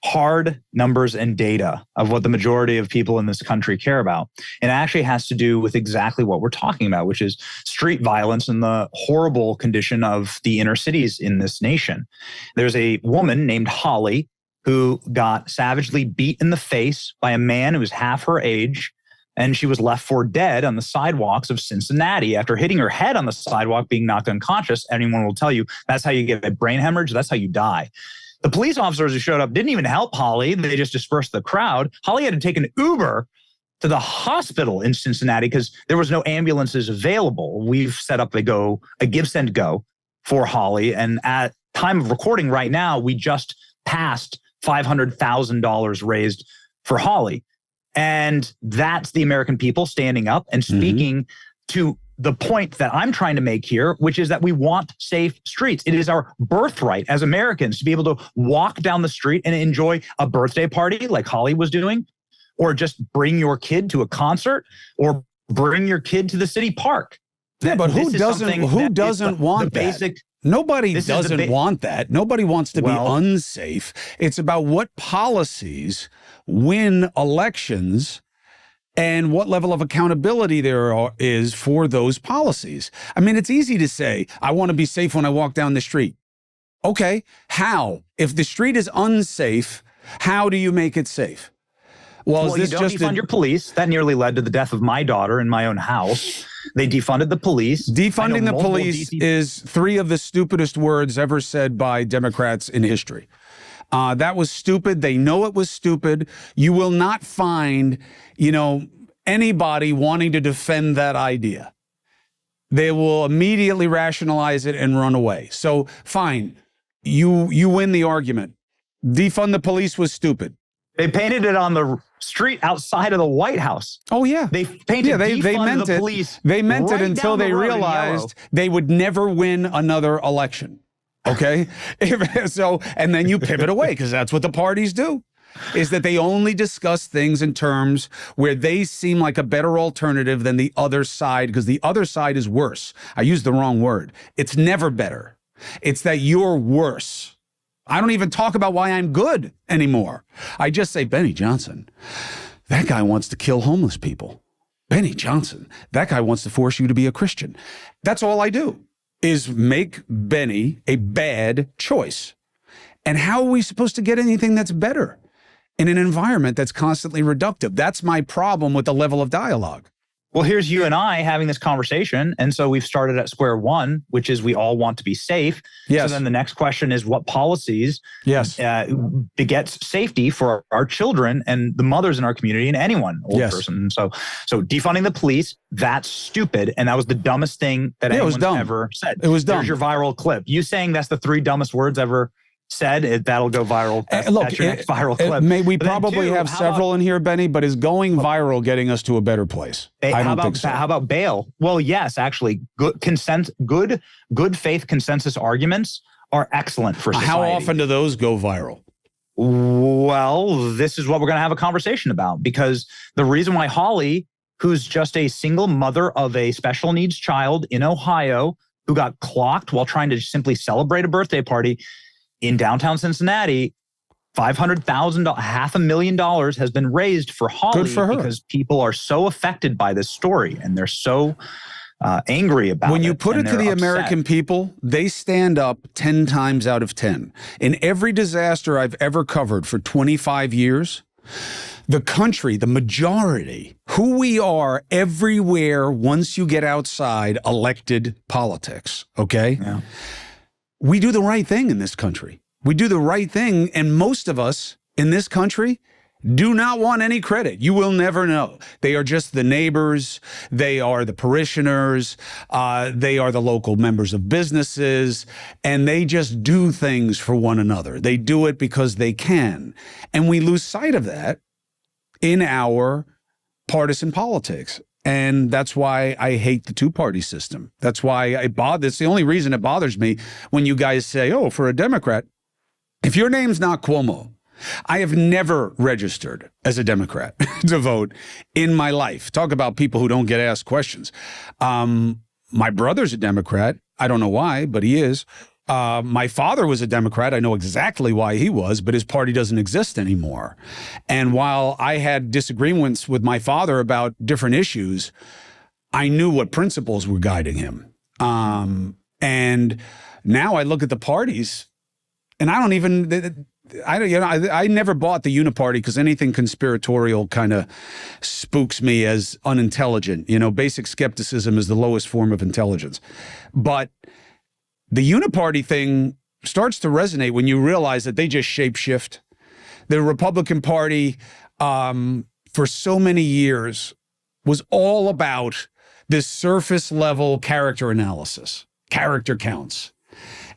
hard numbers and data of what the majority of people in this country care about. It actually has to do with exactly what we're talking about, which is street violence and the horrible condition of the inner cities in this nation. There's a woman named Holly who got savagely beat in the face by a man who was half her age, and she was left for dead on the sidewalks of Cincinnati after hitting her head on the sidewalk, being knocked unconscious. Anyone will tell you that's how you get a brain hemorrhage. That's how you die. The police officers who showed up didn't even help Holly. They just dispersed the crowd. Holly had to take an Uber to the hospital in Cincinnati because there was no ambulances available. We've set up a Give Send Go for Holly. And at time of recording right now, we just passed $500,000 raised for Holly. And that's the American people standing up and speaking to the point that I'm trying to make here, which is that we want safe streets. It is our birthright as Americans to be able to walk down the street and enjoy a birthday party like Holly was doing, or just bring your kid to a concert, or bring your kid to the city park.
Yeah, but who doesn't want that?
Basic.
Nobody doesn't want that. Nobody wants to be unsafe. It's about what policies win elections and what level of accountability there is for those policies. I mean, it's easy to say, I want to be safe when I walk down the street. Okay, how? If the street is unsafe, how do you make it safe? Well, is
Well, you
this
don't
just
defund your police. That nearly led to the death of my daughter in my own house. They defunded the police.
defunding the
multiple
police is 3 of the stupidest words ever said by Democrats in history. That was stupid. They know it was stupid. You will not find, anybody wanting to defend that idea. They will immediately rationalize it and run away. So fine, you win the argument. Defund the police was stupid.
They painted it on the street outside of the White House.
Oh yeah,
They painted
they meant
the
it.
police.
They meant
right
it until
down the
they
road in
realized they would never win another election. Okay, and then you pivot away because that's what the parties do. Is that they only discuss things in terms where they seem like a better alternative than the other side, because the other side is worse. I used the wrong word. It's never better. It's that you're worse. I don't even talk about why I'm good anymore. I just say, Benny Johnson, that guy wants to kill homeless people. Benny Johnson, that guy wants to force you to be a Christian. That's all I do, is make Benny a bad choice. And how are we supposed to get anything that's better in an environment that's constantly reductive? That's my problem with the level of dialogue.
Well, here's you and I having this conversation. And so we've started at square one, which is we all want to be safe.
Yes.
So then the next question is what policies begets safety for our children and the mothers in our community and anyone, old person. So defunding the police, that's stupid. And that was the dumbest thing that anyone's ever said.
It was dumb.
There's your viral clip. You saying that's the 3 dumbest words ever said, that'll go viral. That's your next viral clip.
We probably have several in here, Benny, but is going viral getting us to a better place? I don't think so.
How about bail? Well, yes, actually, good faith consensus arguments are excellent for society.
How often do those go viral?
Well, this is what we're going to have a conversation about, because the reason why Holly, who's just a single mother of a special needs child in Ohio, who got clocked while trying to simply celebrate a birthday party in downtown Cincinnati, $500,000, $500,000 has been raised for Holly.
Good for her.
Because people are so affected by this story and they're so angry about it.
When you put it to the American people, they stand up 10 times out of 10. In every disaster I've ever covered for 25 years, the country, the majority, who we are everywhere once you get outside elected politics, okay?
Yeah.
We do the right thing in this country. We do the right thing, and most of us in this country do not want any credit. You will never know. They are just the neighbors. They are the parishioners. They are the local members of businesses, and they just do things for one another. They do it because they can, and we lose sight of that in our partisan politics. And that's why I hate the 2-party system. That's why it's the only reason it bothers me when you guys say, oh, for a Democrat, if your name's not Cuomo, I have never registered as a Democrat to vote in my life. Talk about people who don't get asked questions. My brother's a Democrat. I don't know why, but he is. My father was a Democrat. I know exactly why he was, but his party doesn't exist anymore. And while I had disagreements with my father about different issues, I knew what principles were guiding him. And now I look at the parties, and I never bought the Uniparty because anything conspiratorial kind of spooks me as unintelligent. Basic skepticism is the lowest form of intelligence. But the Uniparty thing starts to resonate when you realize that they just shapeshift. The Republican Party, for so many years, was all about this surface level character analysis, character counts.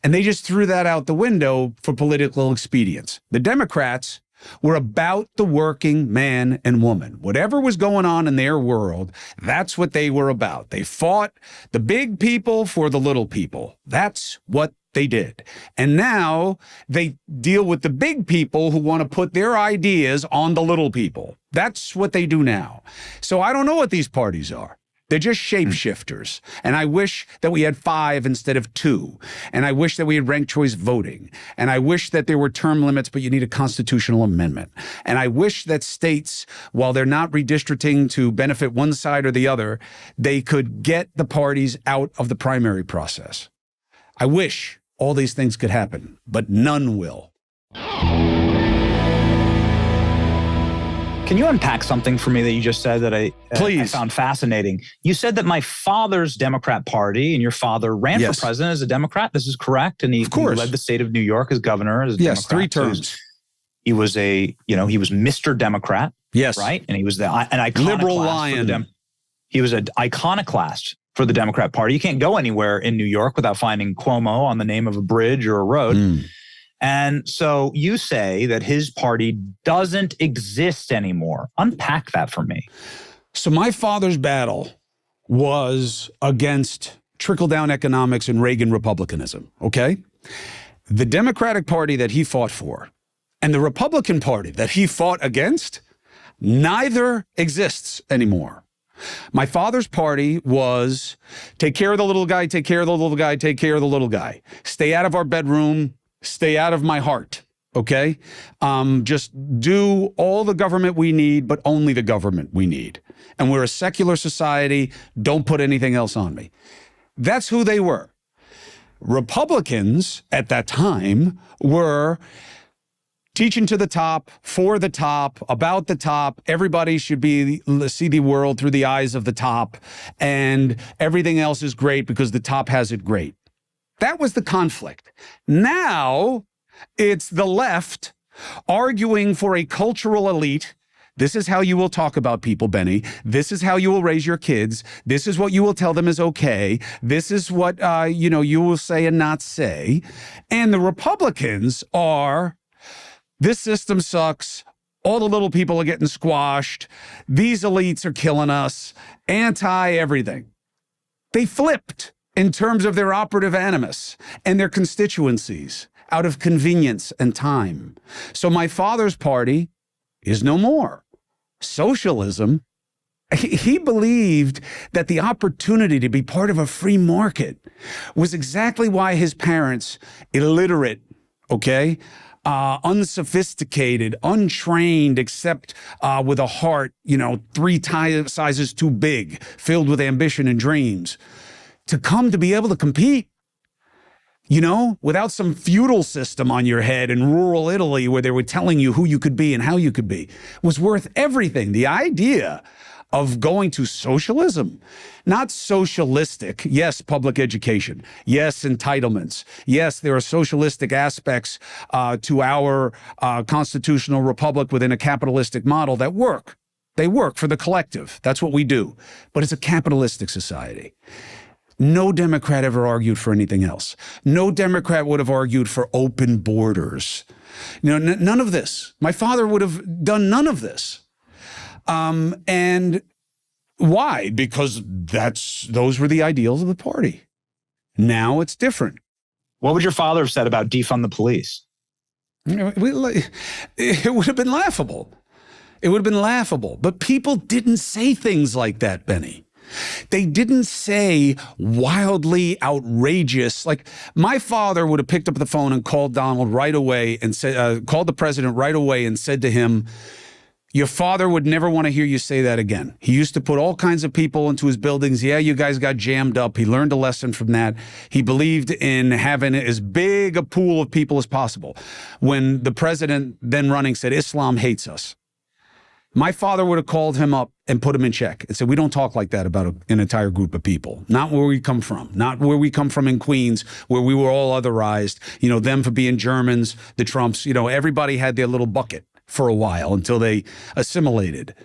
And they just threw that out the window for political expedience. The Democrats were about the working man and woman. Whatever was going on in their world, that's what they were about. They fought the big people for the little people. That's what they did. And now they deal with the big people who want to put their ideas on the little people. That's what they do now. So I don't know what these parties are. They're just shapeshifters. And I wish that we had 5 instead of 2. And I wish that we had ranked choice voting. And I wish that there were term limits, but you need a constitutional amendment. And I wish that states, while they're not redistricting to benefit one side or the other, they could get the parties out of the primary process. I wish all these things could happen, but none will.
Can you unpack something for me that you just said that I found fascinating? You said that my father's Democrat Party and your father ran for president as a Democrat. This is correct. And he led the state of New York as governor as a Democrat.
3 terms.
So he was Mr. Democrat.
Yes.
Right. And he was an iconoclast.
Liberal lion.
He was an iconoclast for the Democrat Party. You can't go anywhere in New York without finding Cuomo on the name of a bridge or a road. And so you say that his party doesn't exist anymore. Unpack that for me.
So my father's battle was against trickle-down economics and Reagan Republicanism, okay? The Democratic Party that he fought for and the Republican Party that he fought against, neither exists anymore. My father's party was take care of the little guy, take care of the little guy, take care of the little guy. Stay out of our bedroom, stay out of my heart, okay? Just do all the government we need, but only the government we need. And we're a secular society. Don't put anything else on me. That's who they were. Republicans at that time were teaching to the top, for the top, about the top. Everybody should see the world through the eyes of the top, and everything else is great because the top has it great. That was the conflict. Now it's the left arguing for a cultural elite. This is how you will talk about people, Benny. This is how you will raise your kids. This is what you will tell them is okay. This is what you will say and not say. And the Republicans are, this system sucks. All the little people are getting squashed. These elites are killing us. Anti-everything. They flipped in terms of their operative animus and their constituencies out of convenience and time. So my father's party is no more. Socialism, he believed that the opportunity to be part of a free market was exactly why his parents, illiterate, okay, unsophisticated, untrained, except with a heart, 3 sizes too big, filled with ambition and dreams, to come to be able to compete, without some feudal system on your head in rural Italy where they were telling you who you could be and how you could be, was worth everything. The idea of going to socialism, not socialistic, yes, public education, yes, entitlements, yes, there are socialistic aspects to our constitutional republic within a capitalistic model that work. They work for the collective. That's what we do. But it's a capitalistic society. No Democrat ever argued for anything else. No Democrat would have argued for open borders. None of this. My father would have done none of this. And why? Because those were the ideals of the party. Now it's different.
What would your father have said about defund the police?
It would have been laughable. It would have been laughable. But people didn't say things like that, Benny. They didn't say wildly outrageous, like my father would have picked up the phone and called Donald right away and called the president right away and said to him, your father would never want to hear you say that again. He used to put all kinds of people into his buildings. Yeah, you guys got jammed up. He learned a lesson from that. He believed in having as big a pool of people as possible. When the president then running said, Islam hates us, my father would have called him up and put him in check and said, we don't talk like that about an entire group of people. Not where we come from. Not where we come from in Queens, where we were all otherized. Them for being Germans, the Trumps, everybody had their little bucket for a while until they assimilated.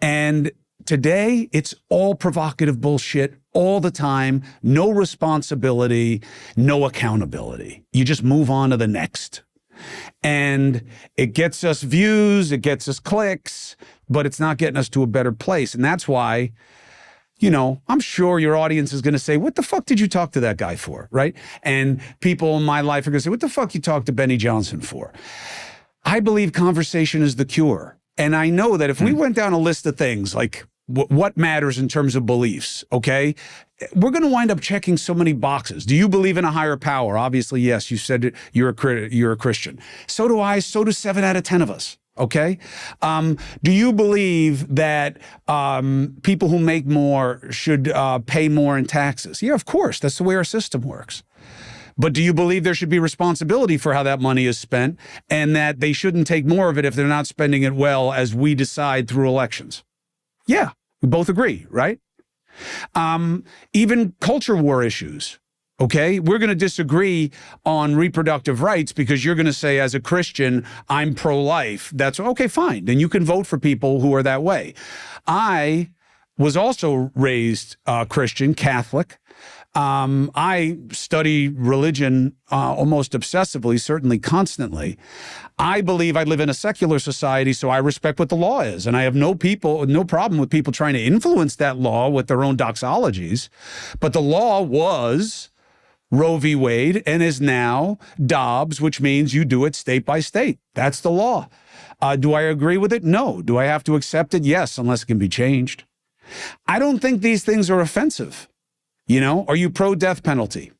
And today, it's all provocative bullshit all the time. No responsibility, no accountability. You just move on to the next. And it gets us views, it gets us clicks, but it's not getting us to a better place. And that's why, I'm sure your audience is going to say, what the fuck did you talk to that guy for, right? And people in my life are going to say, what the fuck you talked to Benny Johnson for? I believe conversation is the cure. And I know that if we went down a list of things like what matters in terms of beliefs, okay, we're going to wind up checking so many boxes. Do you believe in a higher power? Obviously, yes. You said it, you're a Christian. So do I. So do 7 out of 10 of us. Okay. Do you believe that people who make more should pay more in taxes? Yeah, of course. That's the way our system works. But do you believe there should be responsibility for how that money is spent and that they shouldn't take more of it if they're not spending it well as we decide through elections? Yeah, we both agree, right? Even culture war issues. Okay, we're going to disagree on reproductive rights because you're going to say, as a Christian, I'm pro-life. That's okay, fine. Then you can vote for people who are that way. I was also raised Christian, Catholic. I study religion almost obsessively, certainly constantly. I believe I live in a secular society, so I respect what the law is. And I have no problem with people trying to influence that law with their own doxologies. But the law was Roe v. Wade and is now Dobbs, which means you do it state by state. That's the law. Do I agree with it? No. Do I have to accept it? Yes, unless it can be changed. I don't think these things are offensive. You know, are you pro-death penalty?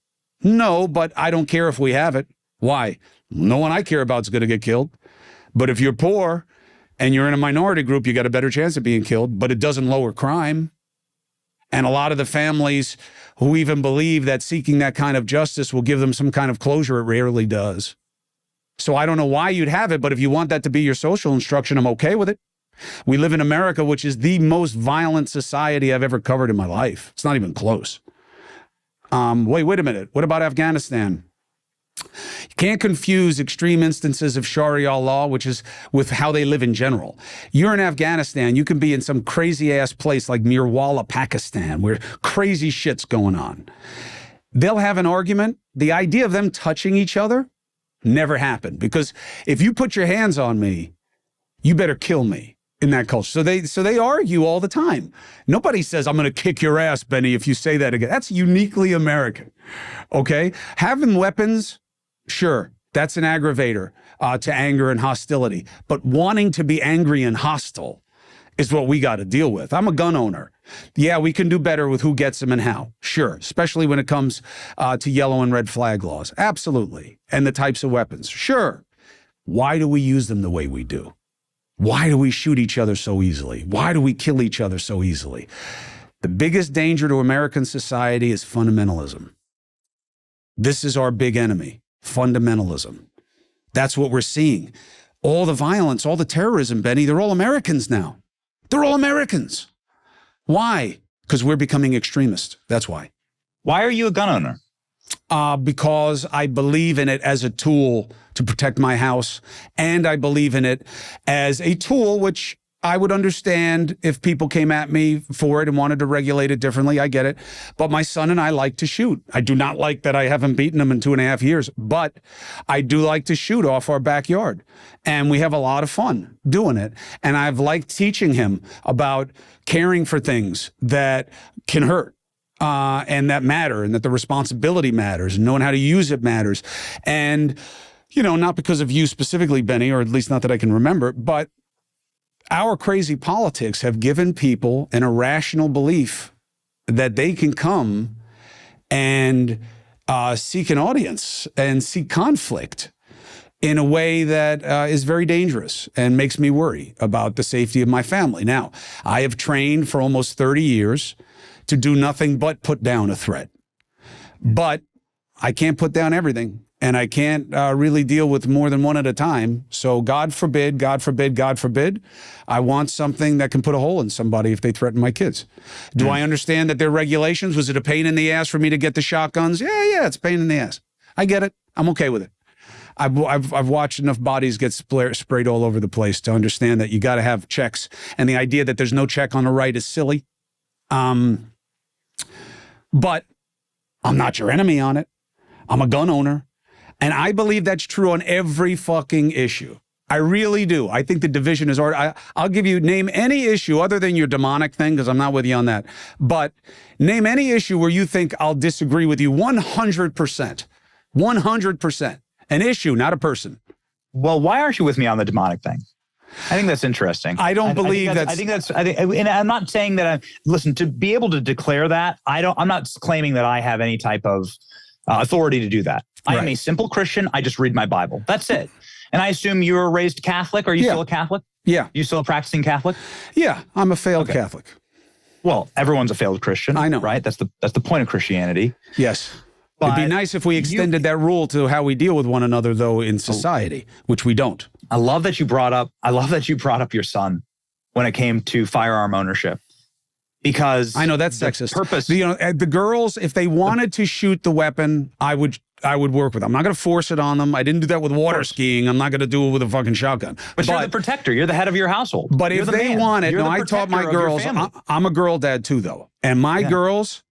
No, but I don't care if we have it. Why? No one I care about is going to get killed. But if you're poor and you're in a minority group, you got a better chance of being killed, but it doesn't lower crime. And a lot of the families who even believe that seeking that kind of justice will give them some kind of closure, it rarely does. So I don't know why you'd have it, but if you want that to be your social instruction, I'm okay with it. We live in America, which is the most violent society I've ever covered in my life. It's not even close. Wait a minute. What about Afghanistan? You can't confuse extreme instances of Sharia law, which is with how they live in general. You're in Afghanistan, you can be in some crazy-ass place like Mirwala, Pakistan, where crazy shit's going on. They'll have an argument. The idea of them touching each other never happened, because if you put your hands on me, you better kill me. In that culture. So they argue all the time. Nobody says, I'm going to kick your ass, Benny, if you say that again. That's uniquely American. Okay? Having weapons, sure, that's an aggravator to anger and hostility. But wanting to be angry and hostile is what we got to deal with. I'm a gun owner. Yeah, we can do better with who gets them and how. Sure, especially when it comes to yellow and red flag laws. Absolutely. And the types of weapons. Sure. Why do we use them the way we do? Why do we shoot each other so easily? Why do we kill each other so easily? The biggest danger to American society is fundamentalism. This is our big enemy, fundamentalism. That's what we're seeing. All the violence, all the terrorism, Benny, they're all Americans now. They're all Americans. Why? Because we're becoming extremists. That's why.
Why are you a gun owner?
Because I believe in it as a tool to protect my house, and I believe in it as a tool which I would understand if people came at me for it and wanted to regulate it differently. I get it. But my son and I like to shoot. I do not like that I haven't beaten him in 2.5 years, but I do like to shoot off our backyard. And we have a lot of fun doing it. And I've liked teaching him about caring for things that can hurt. And that matter, and that the responsibility matters, and knowing how to use it matters. And, you know, not because of you specifically, Benny, or at least not that I can remember, but our crazy politics have given people an irrational belief that they can come and seek an audience and seek conflict in a way that is very dangerous and makes me worry about the safety of my family. Now, I have trained for almost 30 years to do nothing but put down a threat. But I can't put down everything, and I can't really deal with more than one at a time. So God forbid, God forbid, God forbid, I want something that can put a hole in somebody if they threaten my kids. Do I understand that there are regulations? Was it a pain in the ass for me to get the shotguns? Yeah, it's a pain in the ass. I get it. I'm okay with it. I've watched enough bodies get sprayed all over the place to understand that you got to have checks. And the idea that there's no check on the right is silly. But I'm not your enemy on it. I'm a gun owner. And I believe that's true on every fucking issue. I really do. I think the division is already, I'll give you, name any issue other than your demonic thing, because I'm not with you on that. But name any issue where you think I'll disagree with you 100%. 100%. An issue, not a person.
Well, why aren't you with me on the demonic thing? I think that's interesting.
I don't believe that.
And I'm not saying that. Listen, to be able to declare that, I'm not claiming that I have any type of authority to do that. I am a simple Christian. I just read my Bible. That's it. And I assume you were raised Catholic. Are you still a Catholic?
Yeah.
You still a practicing Catholic?
Yeah, I'm a failed Catholic.
Well, everyone's a failed Christian.
I know,
right? That's the point of Christianity.
Yes. It'd be nice if we extended that rule to how we deal with one another, though, in society, which we don't.
I love that you brought up your son when it came to firearm ownership, because
I know that's sexist. The girls, if they wanted to shoot the weapon, I would work with them. I'm not going to force it on them. I didn't do that with water skiing. I'm not going to do it with a fucking shotgun.
But you're the protector. You're the head of your household.
But if they want it, I taught my girls. I'm a girl dad too, though, and my girls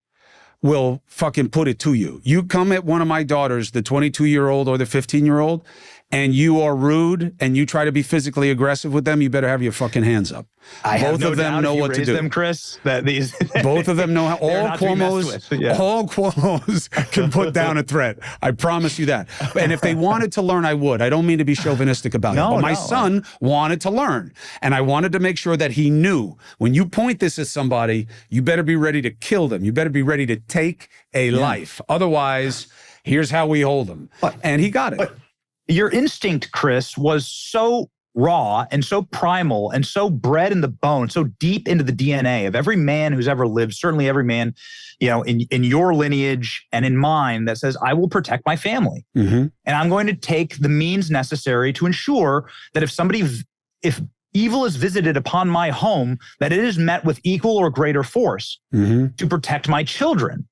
will fucking put it to you. You come at one of my daughters, the 22-year-old or the 15-year-old, and you are rude and you try to be physically aggressive with them, you better have your fucking hands up. Both of them know what to do.
Them, Chris, that these
both of them know how all Cuomos can put down a threat. I promise you that. And if they wanted to learn, I would. I don't mean to be chauvinistic about it. But my son wanted to learn. And I wanted to make sure that he knew when you point this at somebody, you better be ready to kill them. You better be ready to take a life. Otherwise, here's how we hold them. And he got it.
Your instinct, Chris, was so raw and so primal and so bred in the bone, so deep into the DNA of every man who's ever lived, certainly every man, in your lineage and in mine, that says, I will protect my family. And I'm going to take the means necessary to ensure that if evil is visited upon my home, that it is met with equal or greater force to protect my children.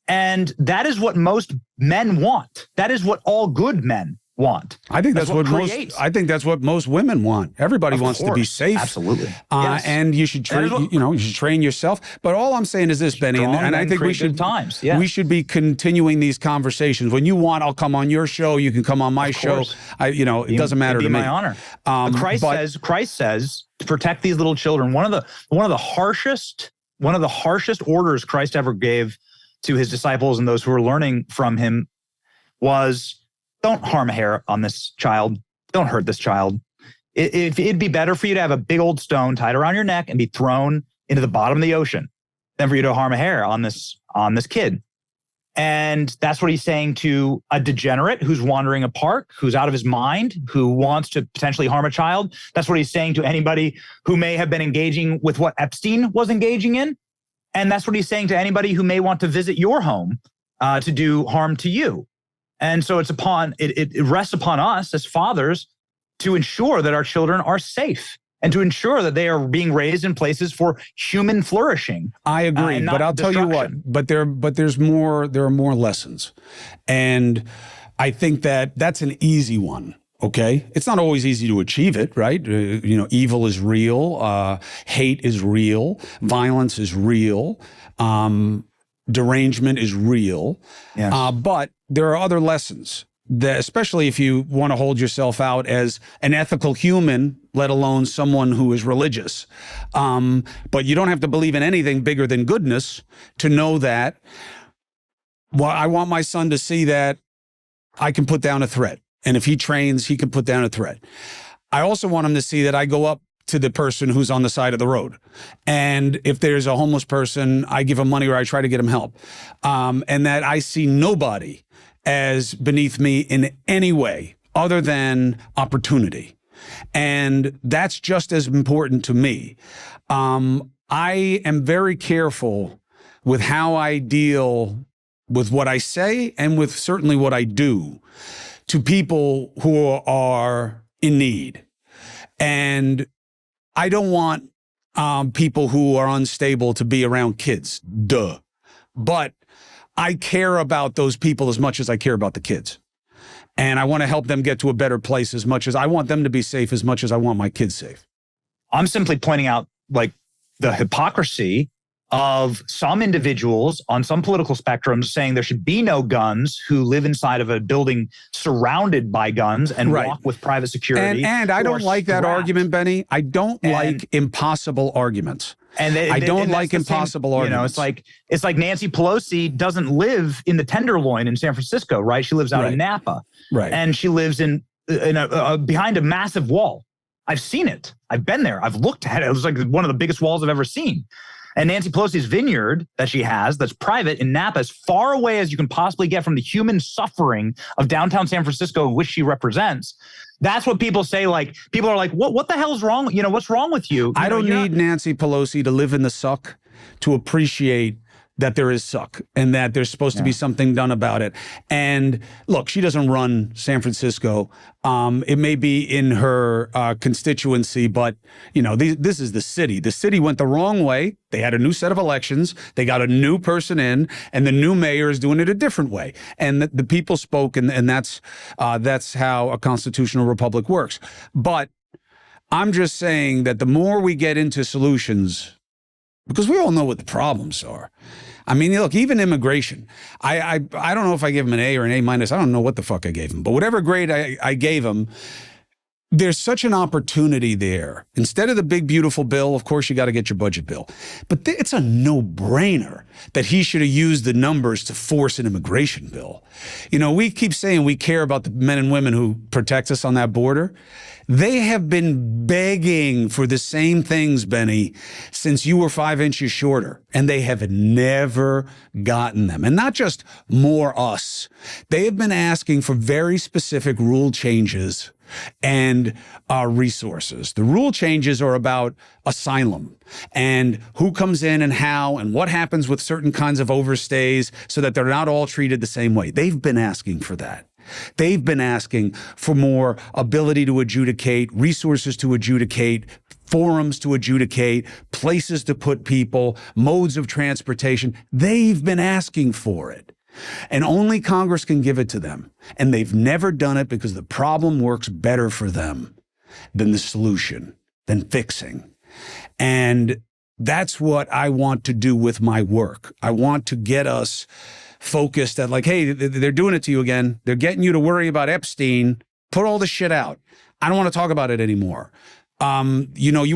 And that is what most men want. That is what all good men want.
I think that's what most women want. Everybody wants to be safe.
Absolutely.
Yes. And you should train, you should train yourself. But all I'm saying is this, Benny, and I think we should be continuing these conversations. When you want, I'll come on your show. You can come on my show. It doesn't matter to me.
My honor. Christ says to protect these little children. One of the harshest orders Christ ever gave to his disciples and those who were learning from him was, don't harm a hair on this child. Don't hurt this child. It'd be better for you to have a big old stone tied around your neck and be thrown into the bottom of the ocean than for you to harm a hair on this kid. And that's what he's saying to a degenerate who's wandering a park, who's out of his mind, who wants to potentially harm a child. That's what he's saying to anybody who may have been engaging with what Epstein was engaging in. And that's what he's saying to anybody who may want to visit your home to do harm to you. And so it rests upon us as fathers to ensure that our children are safe and to ensure that they are being raised in places for human flourishing.
I agree, but I'll tell you what, there are more lessons. And I think that's an easy one. Okay. It's not always easy to achieve it, right? Evil is real. Hate is real. Violence is real. Derangement is real. Yes. But there are other lessons that, especially if you want to hold yourself out as an ethical human, let alone someone who is religious. But you don't have to believe in anything bigger than goodness to know that. Well, I want my son to see that I can put down a threat. And if he trains, he can put down a threat. I also want him to see that I go up to the person who's on the side of the road. And if there's a homeless person, I give him money or I try to get him help. And that I see nobody as beneath me in any way other than opportunity. And that's just as important to me. I am very careful with how I deal with what I say and with certainly what I do to people who are in need. And I don't want people who are unstable to be around kids, duh. But I care about those people as much as I care about the kids. And I want to help them get to a better place as much as I want them to be safe as much as I want my kids safe.
I'm simply pointing out the hypocrisy of some individuals on some political spectrums saying there should be no guns who live inside of a building surrounded by guns and walk with private security.
And I don't like that argument, Benny. I don't like impossible arguments.
And
I don't like impossible arguments.
It's like Nancy Pelosi doesn't live in the Tenderloin in San Francisco, right? She lives out in Napa.
Right.
And she lives in behind a massive wall. I've seen it. I've been there. I've looked at it. It was like one of the biggest walls I've ever seen. And Nancy Pelosi's vineyard that she has, that's private in Napa, as far away as you can possibly get from the human suffering of downtown San Francisco, which she represents. That's what people say. People are like, what the hell's wrong? What's wrong with you?
I don't need Nancy Pelosi to live in the suck to appreciate that there is suck and that there's supposed to be something done about it. And look, she doesn't run San Francisco. It may be in her constituency, but this is the city. The city went the wrong way. They had a new set of elections. They got a new person in, and the new mayor is doing it a different way. And the people spoke, and that's how a constitutional republic works. But I'm just saying that the more we get into solutions, because we all know what the problems are. I mean, look, even immigration. I don't know if I gave him an A or an A minus. I don't know what the fuck I gave him. But whatever grade I gave him, there's such an opportunity there. Instead of the big, beautiful bill, of course, you got to get your budget bill. But it's a no-brainer that he should have used the numbers to force an immigration bill. We keep saying we care about the men and women who protect us on that border. They have been begging for the same things, Benny, since you were 5 inches shorter, and they have never gotten them. And not just more us. They have been asking for very specific rule changes and resources. The rule changes are about asylum and who comes in and how and what happens with certain kinds of overstays so that they're not all treated the same way. They've been asking for that. They've been asking for more ability to adjudicate, resources to adjudicate, forums to adjudicate, places to put people, modes of transportation. They've been asking for it. And only Congress can give it to them. And they've never done it because the problem works better for them than the solution, than fixing. And that's what I want to do with my work. I want to get us focused at like, hey, they're doing it to you again. They're getting you to worry about Epstein. Put all the shit out. I don't want to talk about it anymore. You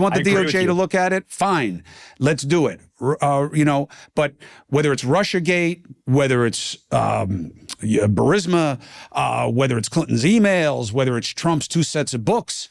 want the DOJ to look at it? Fine. Let's do it. But whether it's Russiagate, whether it's Burisma, whether it's Clinton's emails, whether it's Trump's 2 sets of books,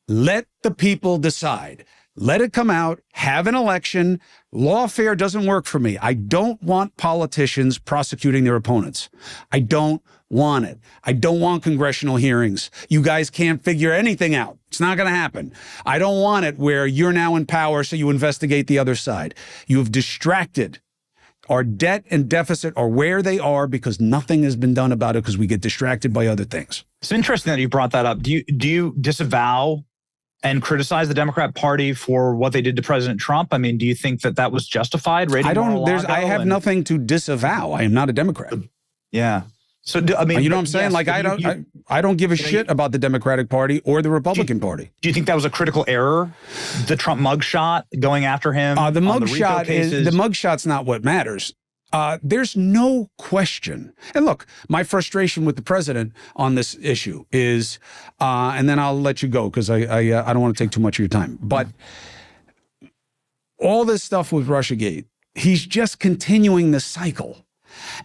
let the people decide. Let it come out, have an election. Lawfare doesn't work for me. I don't want politicians prosecuting their opponents. I don't want it. I don't want congressional hearings. You guys can't figure anything out. It's not going to happen. I don't want it where you're now in power, so you investigate the other side. You have distracted. Our debt and deficit are where they are because nothing has been done about it because we get distracted by other things.
It's interesting that you brought that up. Do you disavow and criticize the Democrat Party for what they did to President Trump? I mean, do you think that was justified?
I have nothing to disavow. I am not a Democrat.
Yeah. So, you know
what I'm saying? Yes, I don't give a shit about the Democratic Party or the Republican Party.
Do you think that was a critical error? The Trump mugshot going after him?
The mugshot's not what matters. There's no question. And look, my frustration with the president on this issue is, and then I'll let you go because I don't want to take too much of your time. But all this stuff with Russiagate, he's just continuing the cycle.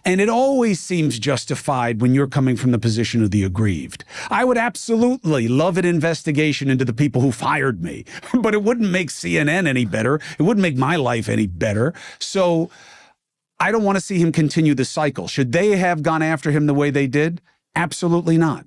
And it always seems justified when you're coming from the position of the aggrieved. I would absolutely love an investigation into the people who fired me, but it wouldn't make CNN any better. It wouldn't make my life any better. So I don't want to see him continue the cycle. Should they have gone after him the way they did? Absolutely not.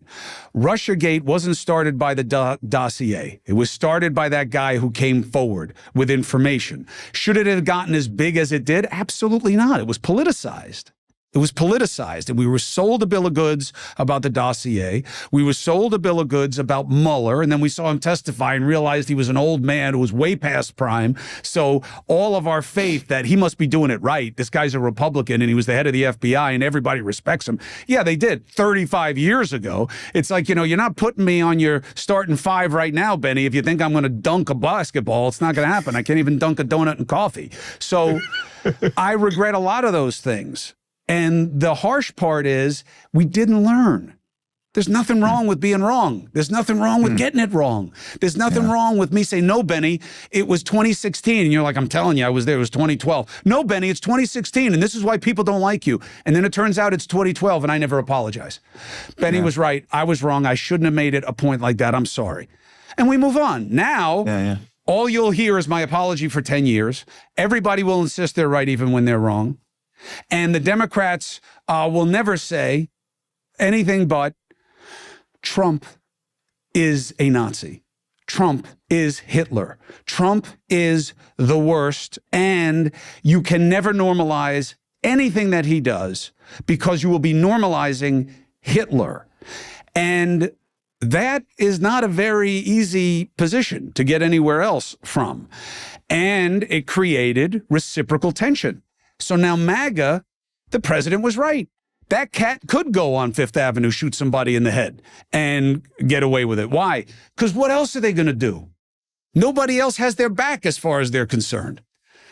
Russiagate wasn't started by the dossier. It was started by that guy who came forward with information. Should it have gotten as big as it did? Absolutely not. It was politicized. It was politicized, and we were sold a bill of goods about the dossier. We were sold a bill of goods about Mueller, and then we saw him testify and realized he was an old man who was way past prime. So all of our faith that he must be doing it right. This guy's a Republican, and he was the head of the FBI, and everybody respects him. Yeah, they did 35 years ago. It's like, you're not putting me on your starting 5 right now, Benny. If you think I'm going to dunk a basketball, it's not going to happen. I can't even dunk a donut and coffee. So I regret a lot of those things. And the harsh part is we didn't learn. There's nothing wrong with being wrong. There's nothing wrong with getting it wrong. There's nothing wrong with me saying, no, Benny, it was 2016. And you're like, I'm telling you, I was there. It was 2012. No, Benny, it's 2016. And this is why people don't like you. And then it turns out it's 2012 and I never apologize. Benny was right. I was wrong. I shouldn't have made it a point like that. I'm sorry. And we move on. Now, all you'll hear is my apology for 10 years. Everybody will insist they're right even when they're wrong. And the Democrats will never say anything but Trump is a Nazi. Trump is Hitler. Trump is the worst, and you can never normalize anything that he does because you will be normalizing Hitler. And that is not a very easy position to get anywhere else from. And it created reciprocal tension. So now MAGA, the president was right. That cat could go on Fifth Avenue, shoot somebody in the head, and get away with it. Why? Because what else are they going to do? Nobody else has their back as far as they're concerned.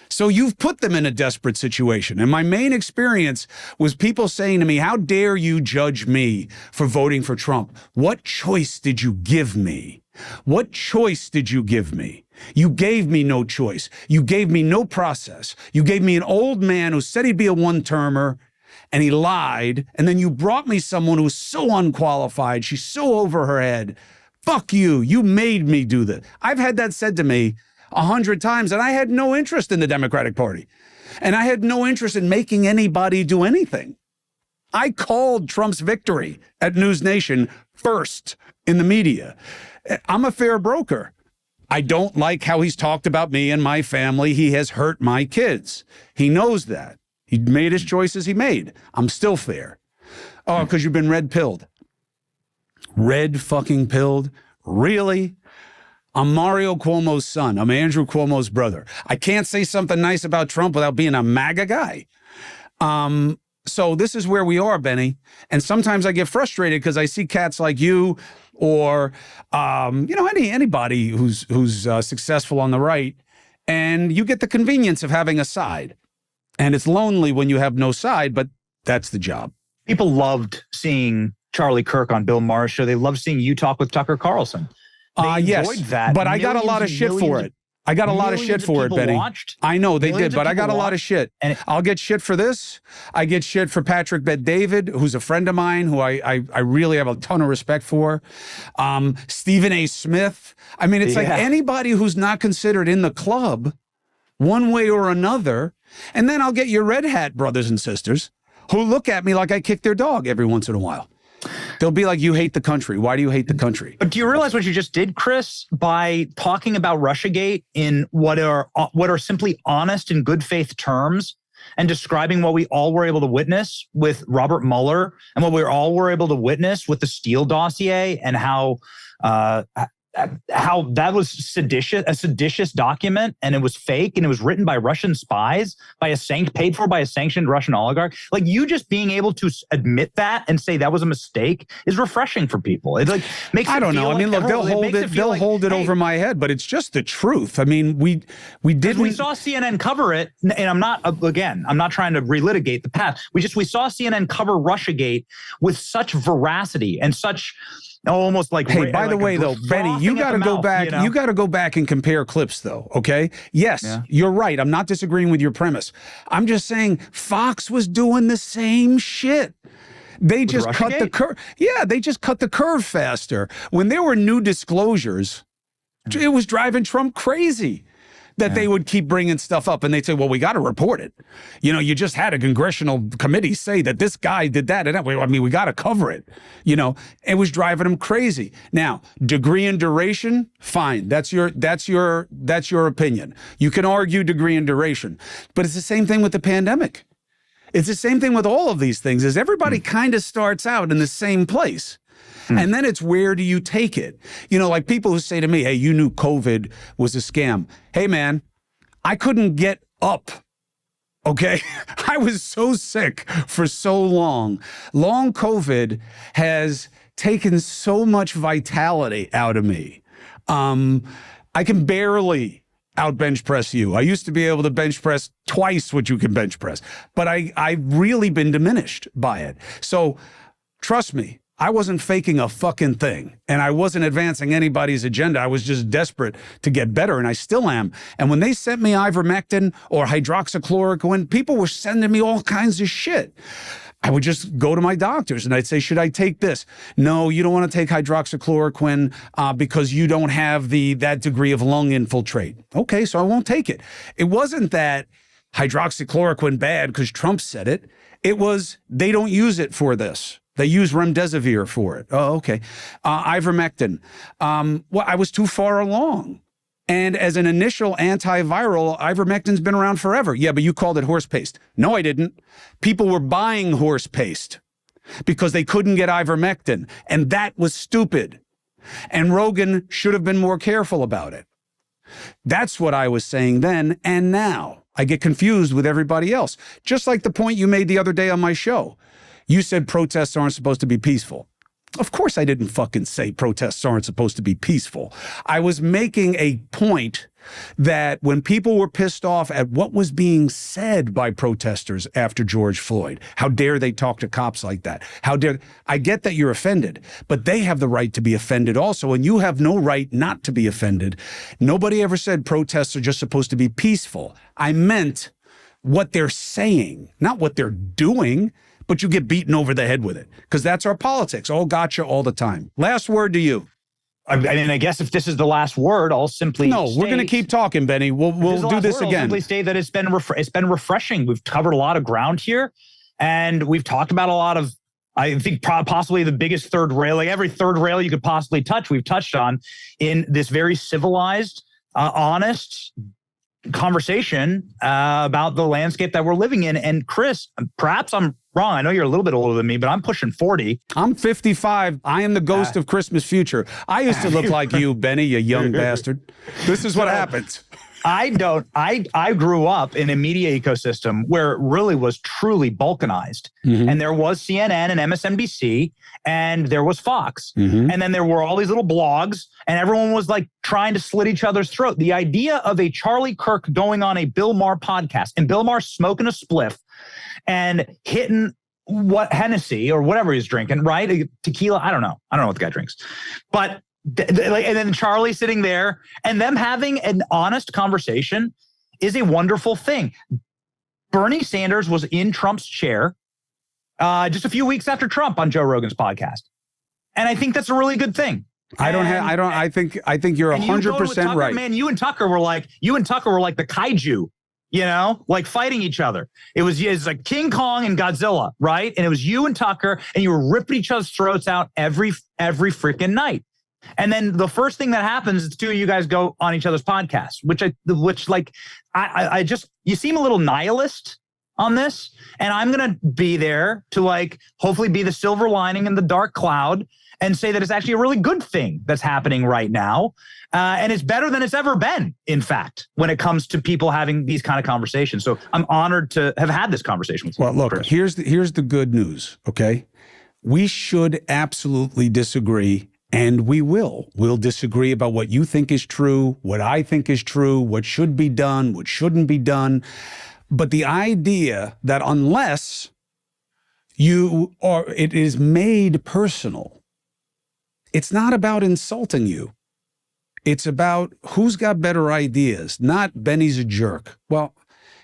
So you've put them in a desperate situation. And my main experience was people saying to me, how dare you judge me for voting for Trump? What choice did you give me? What choice did you give me? You gave me no choice. You gave me no process. You gave me an old man who said he'd be a one-termer, and he lied. And then you brought me someone who's so unqualified. She's so over her head. Fuck you. You made me do that. I've had that said to me 100 times, and I had no interest in the Democratic Party. And I had no interest in making anybody do anything. I called Trump's victory at News Nation first in the media. I'm a fair broker. I don't like how he's talked about me and my family. He has hurt my kids. He knows that. He made his choices he made. I'm still fair. Oh, because you've been red-pilled. Red fucking pilled? Really? I'm Mario Cuomo's son. I'm Andrew Cuomo's brother. I can't say something nice about Trump without being a MAGA guy. So this is where we are, Benny. And sometimes I get frustrated because I see cats like you or, anybody who's successful on the right, and you get the convenience of having a side. And it's lonely when you have no side, but that's the job.
People loved seeing Charlie Kirk on Bill Maher's show. They loved seeing you talk with Tucker Carlson.
Yes,
that.
But I got a lot of shit for it. I got a lot of shit for it, Benny. I know they did, but I got a lot of shit. And I'll get shit for this. I get shit for Patrick Bet-David, who's a friend of mine, who I really have a ton of respect for. Stephen A. Smith. I mean, it's like anybody who's not considered in the club, one way or another. And then I'll get your red hat brothers and sisters who look at me like I kick their dog every once in a while. They'll be like, you hate the country. Why do you hate the country?
But do you realize what you just did, Chris, by talking about Russiagate in what are simply honest and good faith terms and describing what we all were able to witness with Robert Mueller and what we all were able to witness with the Steele dossier and how that was a seditious document, and it was fake, and it was written by Russian spies, paid for by a sanctioned Russian oligarch. Like, you just being able to admit that and say that was a mistake is refreshing for people. It makes
I don't know. I mean, look, they'll hold it over my head, but it's just the truth. I mean, we didn't.
We saw CNN cover it, and I'm not trying to relitigate the past. We saw CNN cover Russiagate with such veracity and such. Almost like,
hey, by the way, though, Benny, you got to go back. You know? You got to go back and compare clips, though. OK, yes, You're right. I'm not disagreeing with your premise. I'm just saying Fox was doing the same shit. They just cut the curve. Yeah, they just cut the curve faster. When there were new disclosures, it was driving Trump crazy that they would keep bringing stuff up, and they'd say, well, we got to report it. You know, you just had a congressional committee say that this guy did that. And that. I mean, we got to cover it. You know, it was driving him crazy. Now, degree and duration, fine. That's your opinion. You can argue degree and duration, but it's the same thing with the pandemic. It's the same thing with all of these things, is everybody kind of starts out in the same place. And then it's, where do you take it? You know, like people who say to me, hey, you knew COVID was a scam. Hey, man, I couldn't get up. Okay. I was so sick for so long. Long COVID has taken so much vitality out of me. I can barely out bench press you. I used to be able to bench press twice what you can bench press, but I've really been diminished by it. So trust me, I wasn't faking a fucking thing, and I wasn't advancing anybody's agenda. I was just desperate to get better, and I still am. And when they sent me ivermectin or hydroxychloroquine, people were sending me all kinds of shit. I would just go to my doctors and I'd say, should I take this? No, you don't want to take hydroxychloroquine because you don't have that degree of lung infiltrate. Okay, so I won't take it. It wasn't that hydroxychloroquine bad because Trump said it. It was, they don't use it for this. They use remdesivir for it. Oh, okay. Ivermectin. Well, I was too far along. And as an initial antiviral, ivermectin's been around forever. Yeah, but you called it horse paste. No, I didn't. People were buying horse paste because they couldn't get ivermectin. And that was stupid. And Rogan should have been more careful about it. That's what I was saying then and now. I get confused with everybody else. Just like the point you made the other day on my show. You said protests aren't supposed to be peaceful. Of course I didn't fucking say protests aren't supposed to be peaceful. I was making a point that when people were pissed off at what was being said by protesters after George Floyd, how dare they talk to cops like that? I get that you're offended, but they have the right to be offended also, and you have no right not to be offended. Nobody ever said protests are just supposed to be peaceful. I meant what they're saying, not what they're doing. But you get beaten over the head with it because that's our politics. Oh, gotcha all the time. Last word to you.
I mean, I guess if this is the last word, I'll simply
we're going to keep talking, Benny. We'll do this again.
I'll simply state that it's been refreshing. We've covered a lot of ground here, and we've talked about a lot of, I think, possibly the biggest third rail, like every third rail you could possibly touch, we've touched on in this very civilized, honest conversation about the landscape that we're living in. And Chris, perhaps I'm wrong. I know you're a little bit older than me, but I'm pushing 40.
I'm 55. I am the ghost of Christmas future. I used to look like you, Benny, you young bastard. This is what happens.
I grew up in a media ecosystem where it really was truly balkanized. Mm-hmm. And there was CNN and MSNBC, and there was Fox. Mm-hmm. And then there were all these little blogs, and everyone was like trying to slit each other's throat. The idea of a Charlie Kirk going on a Bill Maher podcast and Bill Maher smoking a spliff and hitting what Hennessy or whatever he's drinking, right? Tequila. I don't know what the guy drinks, but and then Charlie sitting there and them having an honest conversation is a wonderful thing. Bernie Sanders was in Trump's chair just a few weeks after Trump on Joe Rogan's podcast. And I think that's a really good thing.
I think you're 100% right.
Man, you and Tucker were like the kaiju, like fighting each other. It's like King Kong and Godzilla, right? And it was you and Tucker, and you were ripping each other's throats out every freaking night. And then the first thing that happens is the two of you guys go on each other's podcasts, I just, you seem a little nihilist on this. And I'm going to be there to hopefully be the silver lining in the dark cloud and say that it's actually a really good thing that's happening right now. And it's better than it's ever been, in fact, when it comes to people having these kind of conversations. So I'm honored to have had this conversation with you.
Well, look, Chris. Here's the good news, okay? We should absolutely disagree. And we'll disagree about what you think is true, what I think is true, what should be done, what shouldn't be done. But the idea that unless it is made personal, it's not about insulting you. It's about who's got better ideas, not Benny's a jerk. Well,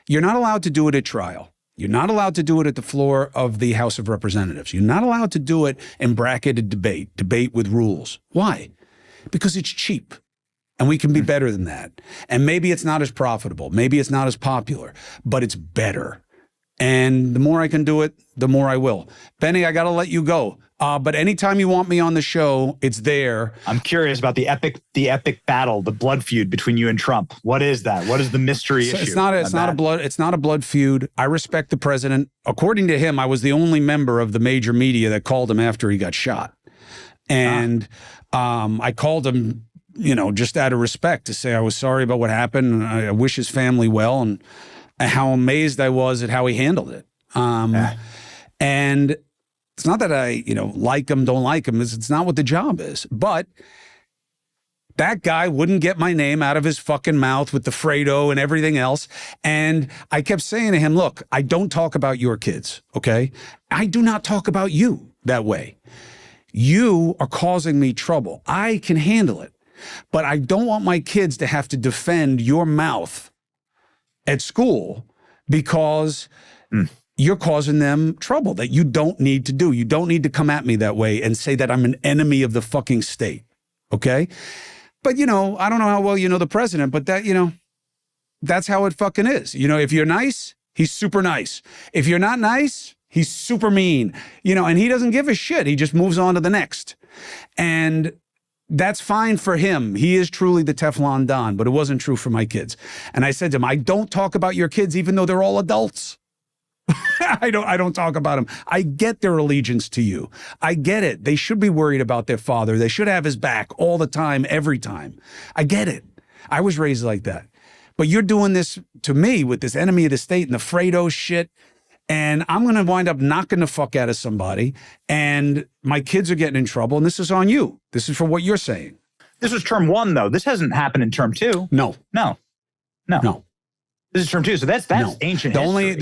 you're not allowed to do it at trial. You're not allowed to do it at the floor of the House of Representatives. You're not allowed to do it in bracketed debate with rules. Why? Because it's cheap, and we can be better than that. And maybe it's not as profitable. Maybe it's not as popular, but it's better. And the more I can do it, the more I will. Benny, I got to let you go. But anytime you want me on the show, it's there.
I'm curious about the epic battle, the blood feud between you and Trump. What is that? What is the mystery issue?
It's not a blood feud. I respect the president. According to him, I was the only member of the major media that called him after he got shot. And I called him, just out of respect to say I was sorry about what happened. And I wish his family well, and how amazed I was at how he handled it. And it's not that I, like him, don't like him. It's not what the job is. But that guy wouldn't get my name out of his fucking mouth with the Fredo and everything else. And I kept saying to him, look, I don't talk about your kids, okay? I do not talk about you that way. You are causing me trouble. I can handle it. But I don't want my kids to have to defend your mouth at school because you're causing them trouble that you don't need to do. You don't need to come at me that way and say that I'm an enemy of the fucking state, okay? But, I don't know how well you know the president, but that, that's how it fucking is. If you're nice, he's super nice. If you're not nice, He's super mean, and he doesn't give a shit. He just moves on to the next. And that's fine for him. He is truly the Teflon Don, but it wasn't true for my kids. And I said to him, I don't talk about your kids, even though they're all adults. I don't talk about them. I get their allegiance to you. I get it. They should be worried about their father. They should have his back all the time, every time. I get it. I was raised like that. But you're doing this to me with this enemy of the state and the Fredo shit. And I'm going to wind up knocking the fuck out of somebody. And my kids are getting in trouble. And this is on you. This is for what you're saying.
This was term 1, though. This hasn't happened in term 2.
No.
This is term 2. So that's ancient history.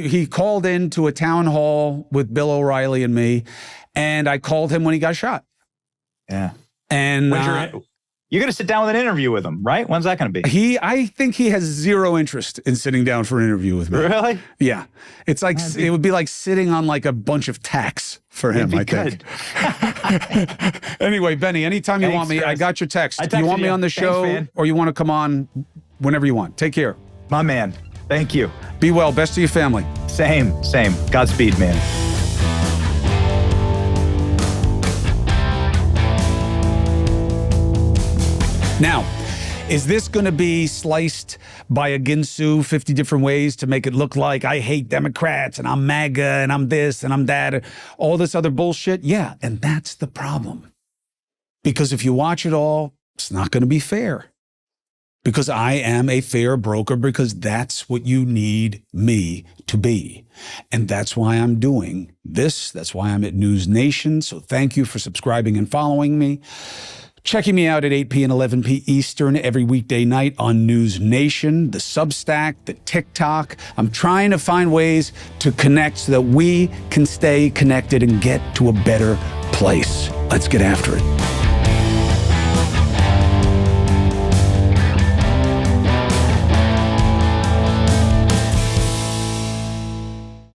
He called into a town hall with Bill O'Reilly and me. And I called him when he got shot.
Yeah.
And
you're going to sit down with an interview with him, right? When's that going to be?
I think he has zero interest in sitting down for an interview with me.
Really?
Yeah. It's like, it would be like sitting on like a bunch of tacks for him, I think. Anyway, Benny, anytime you want me, Chris. I got your text. You want me on the show or you want to come on whenever you want. Take care.
My man. Thank you.
Be well. Best to your family.
Same. Godspeed, man.
Now, is this going to be sliced by a Ginsu 50 different ways to make it look like I hate Democrats and I'm MAGA and I'm this and I'm that, all this other bullshit? Yeah, and that's the problem. Because if you watch it all, it's not going to be fair. Because I am a fair broker, because that's what you need me to be. And that's why I'm doing this. That's why I'm at News Nation. So thank you for subscribing and following me. Checking me out at 8 p and 11 p Eastern every weekday night on News Nation, the Substack, the TikTok. I'm trying to find ways to connect so that we can stay connected and get to a better place. Let's get after it.